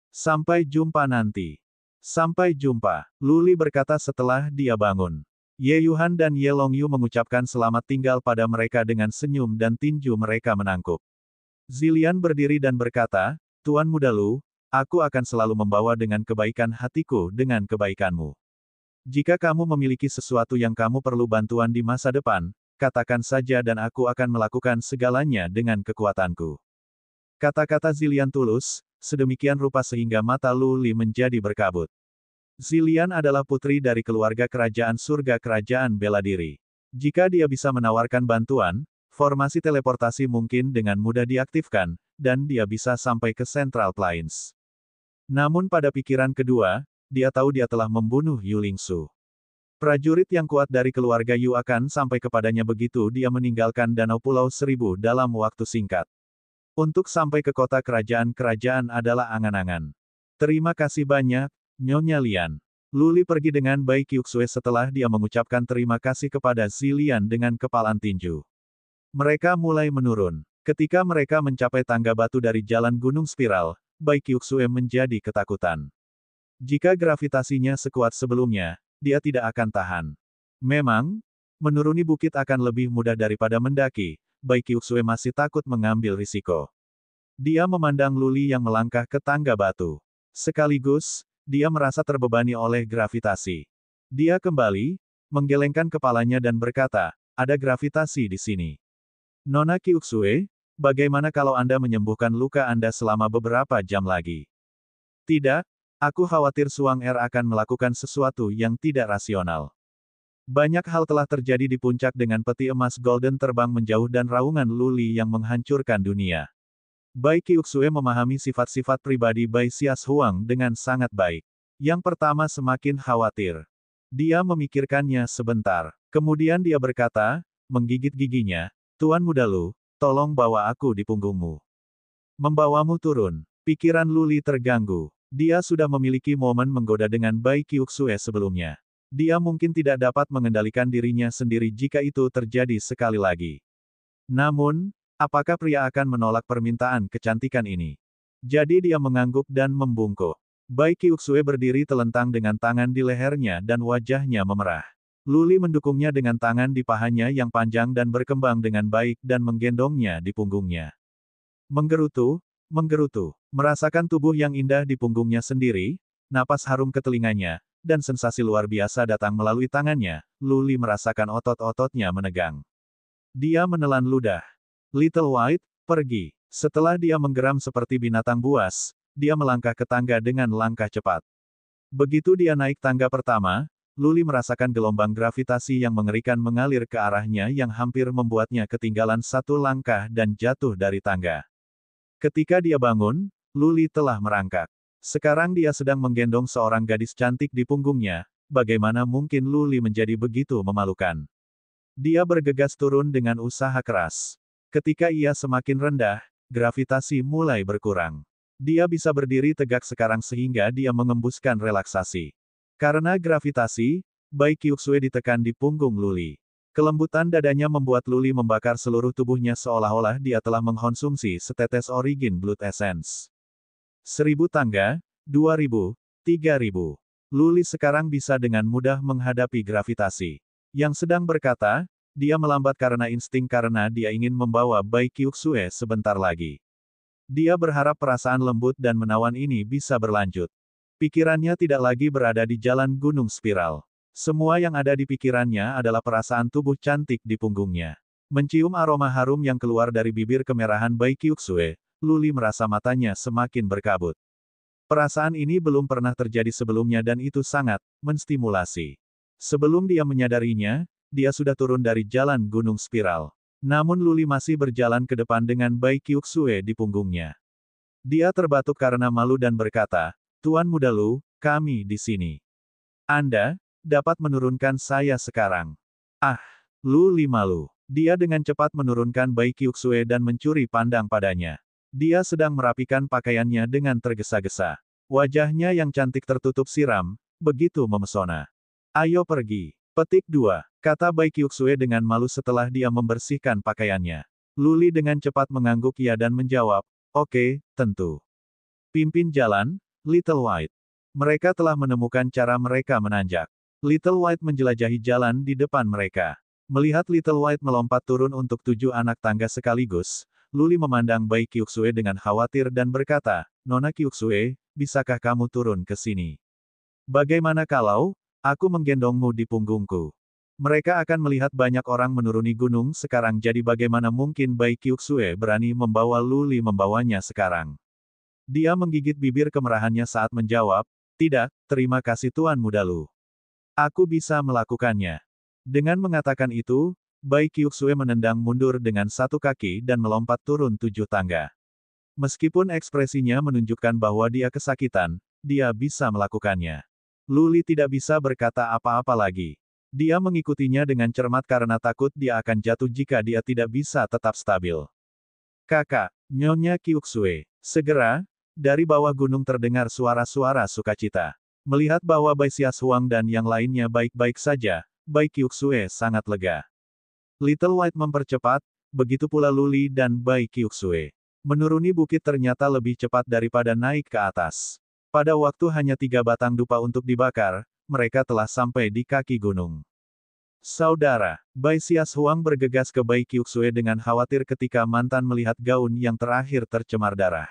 Sampai jumpa nanti." "Sampai jumpa," Luli berkata setelah dia bangun. Ye Yuhan dan Ye Longyu mengucapkan selamat tinggal pada mereka dengan senyum dan tinju mereka menangkup. Zilian berdiri dan berkata, "Tuan Muda Lu, aku akan selalu membawa dengan kebaikan hatiku dengan kebaikanmu. Jika kamu memiliki sesuatu yang kamu perlu bantuan di masa depan, katakan saja dan aku akan melakukan segalanya dengan kekuatanku." Kata-kata Zilian tulus, sedemikian rupa sehingga mata Lu Li menjadi berkabut. Zilian adalah putri dari keluarga kerajaan surga kerajaan bela diri. Jika dia bisa menawarkan bantuan, formasi teleportasi mungkin dengan mudah diaktifkan, dan dia bisa sampai ke Central Plains. Namun pada pikiran kedua, dia tahu dia telah membunuh Yu Lingsu. Prajurit yang kuat dari keluarga Yu akan sampai kepadanya begitu dia meninggalkan Danau Pulau Seribu dalam waktu singkat. Untuk sampai ke kota kerajaan-kerajaan adalah angan-angan. Terima kasih banyak, Nyonya Lian. Luli pergi dengan Bai Qiuxue setelah dia mengucapkan terima kasih kepada Zilian dengan kepalan tinju. Mereka mulai menurun. Ketika mereka mencapai tangga batu dari jalan gunung spiral, Bai Qiuxue menjadi ketakutan. Jika gravitasinya sekuat sebelumnya, dia tidak akan tahan. Memang, menuruni bukit akan lebih mudah daripada mendaki, Bai Qiuxue masih takut mengambil risiko. Dia memandang Luli yang melangkah ke tangga batu. Sekaligus, dia merasa terbebani oleh gravitasi. Dia kembali, menggelengkan kepalanya dan berkata, "Ada gravitasi di sini. Nona Qiuxue, bagaimana kalau Anda menyembuhkan luka Anda selama beberapa jam lagi?" "Tidak, aku khawatir Suang Er akan melakukan sesuatu yang tidak rasional. Banyak hal telah terjadi di puncak dengan peti emas Golden terbang menjauh dan raungan Luli yang menghancurkan dunia." Bai Qiuxue memahami sifat-sifat pribadi Bai Xias Huang dengan sangat baik. Yang pertama semakin khawatir. Dia memikirkannya sebentar. Kemudian dia berkata, menggigit giginya, "Tuan Muda Lu, tolong bawa aku di punggungmu." "Membawamu turun." Pikiran Luli terganggu. Dia sudah memiliki momen menggoda dengan Bai Qiuxue sebelumnya. Dia mungkin tidak dapat mengendalikan dirinya sendiri jika itu terjadi sekali lagi. Namun, apakah pria akan menolak permintaan kecantikan ini? Jadi dia mengangguk dan membungkuk. Bai Qiuxue berdiri telentang dengan tangan di lehernya dan wajahnya memerah. Luli mendukungnya dengan tangan di pahanya yang panjang dan berkembang dengan baik dan menggendongnya di punggungnya. Menggerutu, menggerutu. Merasakan tubuh yang indah di punggungnya sendiri, napas harum ke telinganya, dan sensasi luar biasa datang melalui tangannya, Luli merasakan otot-ototnya menegang. Dia menelan ludah. Little White, pergi. Setelah dia menggeram seperti binatang buas, dia melangkah ke tangga dengan langkah cepat. Begitu dia naik tangga pertama, Luli merasakan gelombang gravitasi yang mengerikan mengalir ke arahnya yang hampir membuatnya ketinggalan satu langkah dan jatuh dari tangga. Ketika dia bangun, Luli telah merangkak. Sekarang dia sedang menggendong seorang gadis cantik di punggungnya, bagaimana mungkin Luli menjadi begitu memalukan? Dia bergegas turun dengan usaha keras. Ketika ia semakin rendah, gravitasi mulai berkurang. Dia bisa berdiri tegak sekarang sehingga dia mengembuskan relaksasi. Karena gravitasi, Bai Qiuxue ditekan di punggung Luli. Kelembutan dadanya membuat Luli membakar seluruh tubuhnya seolah-olah dia telah mengkonsumsi setetes Origin Blood Essence. 1000 tangga, 2000, 3000. Luli sekarang bisa dengan mudah menghadapi gravitasi. Yang sedang berkata, dia melambat karena insting karena dia ingin membawa Bai Qiuxue sebentar lagi. Dia berharap perasaan lembut dan menawan ini bisa berlanjut. Pikirannya tidak lagi berada di jalan gunung spiral. Semua yang ada di pikirannya adalah perasaan tubuh cantik di punggungnya. Mencium aroma harum yang keluar dari bibir kemerahan Bai Qiuxue, Luli merasa matanya semakin berkabut. Perasaan ini belum pernah terjadi sebelumnya dan itu sangat menstimulasi. Sebelum dia menyadarinya, dia sudah turun dari jalan gunung spiral. Namun Luli masih berjalan ke depan dengan Bai Qiuxue di punggungnya. Dia terbatuk karena malu dan berkata, "Tuan Muda Lu, kami di sini. Anda dapat menurunkan saya sekarang." Ah, Luli malu. Dia dengan cepat menurunkan Bai Qiuxue dan mencuri pandang padanya. Dia sedang merapikan pakaiannya dengan tergesa-gesa. Wajahnya yang cantik tertutup siram, begitu memesona. "Ayo pergi." Petik 2. Kata Bai Qiuxue dengan malu setelah dia membersihkan pakaiannya. Luli dengan cepat mengangguk ya dan menjawab, "Oke, tentu." Pimpin jalan, Little White. Mereka telah menemukan cara mereka menanjak. Little White menjelajahi jalan di depan mereka. Melihat Little White melompat turun untuk 7 anak tangga sekaligus, Luli memandang Bai Qiuxue dengan khawatir dan berkata, "Nona Qiuxue, bisakah kamu turun ke sini? Bagaimana kalau aku menggendongmu di punggungku?" Mereka akan melihat banyak orang menuruni gunung sekarang, jadi bagaimana mungkin Bai Qiuxue berani membawa Luli membawanya sekarang? Dia menggigit bibir kemerahannya saat menjawab, "Tidak, terima kasih Tuan Muda Lu. Aku bisa melakukannya." Dengan mengatakan itu, Bai Qiuxue menendang mundur dengan satu kaki dan melompat turun 7 tangga. Meskipun ekspresinya menunjukkan bahwa dia kesakitan, dia bisa melakukannya. Luli tidak bisa berkata apa-apa lagi. Dia mengikutinya dengan cermat karena takut dia akan jatuh jika dia tidak bisa tetap stabil. "Kakak, Nyonya Qiuxue." Segera, dari bawah gunung terdengar suara-suara sukacita. Melihat bahwa Bai Xiaohuang dan yang lainnya baik-baik saja, Bai Qiuxue sangat lega. Little White mempercepat, begitu pula Luli dan Bai Qiuxue. Menuruni bukit ternyata lebih cepat daripada naik ke atas. Pada waktu hanya 3 batang dupa untuk dibakar, mereka telah sampai di kaki gunung. "Saudara," Bai Xiaohuang bergegas ke Bai Qiuxue dengan khawatir ketika mantan melihat gaun yang terakhir tercemar darah.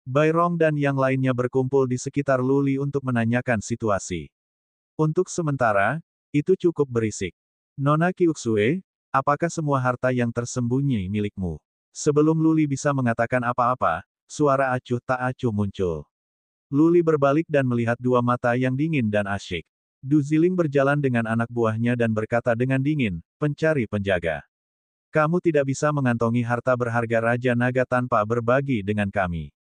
Bai Rong dan yang lainnya berkumpul di sekitar Luli untuk menanyakan situasi. Untuk sementara, itu cukup berisik. "Nona Qiuxue, apakah semua harta yang tersembunyi milikmu?" Sebelum Luli bisa mengatakan apa-apa, suara acuh tak acuh muncul. Luli berbalik dan melihat 2 mata yang dingin dan asyik. Du Ziling berjalan dengan anak buahnya dan berkata dengan dingin, "Pencari penjaga. Kamu tidak bisa mengantongi harta berharga Raja Naga tanpa berbagi dengan kami."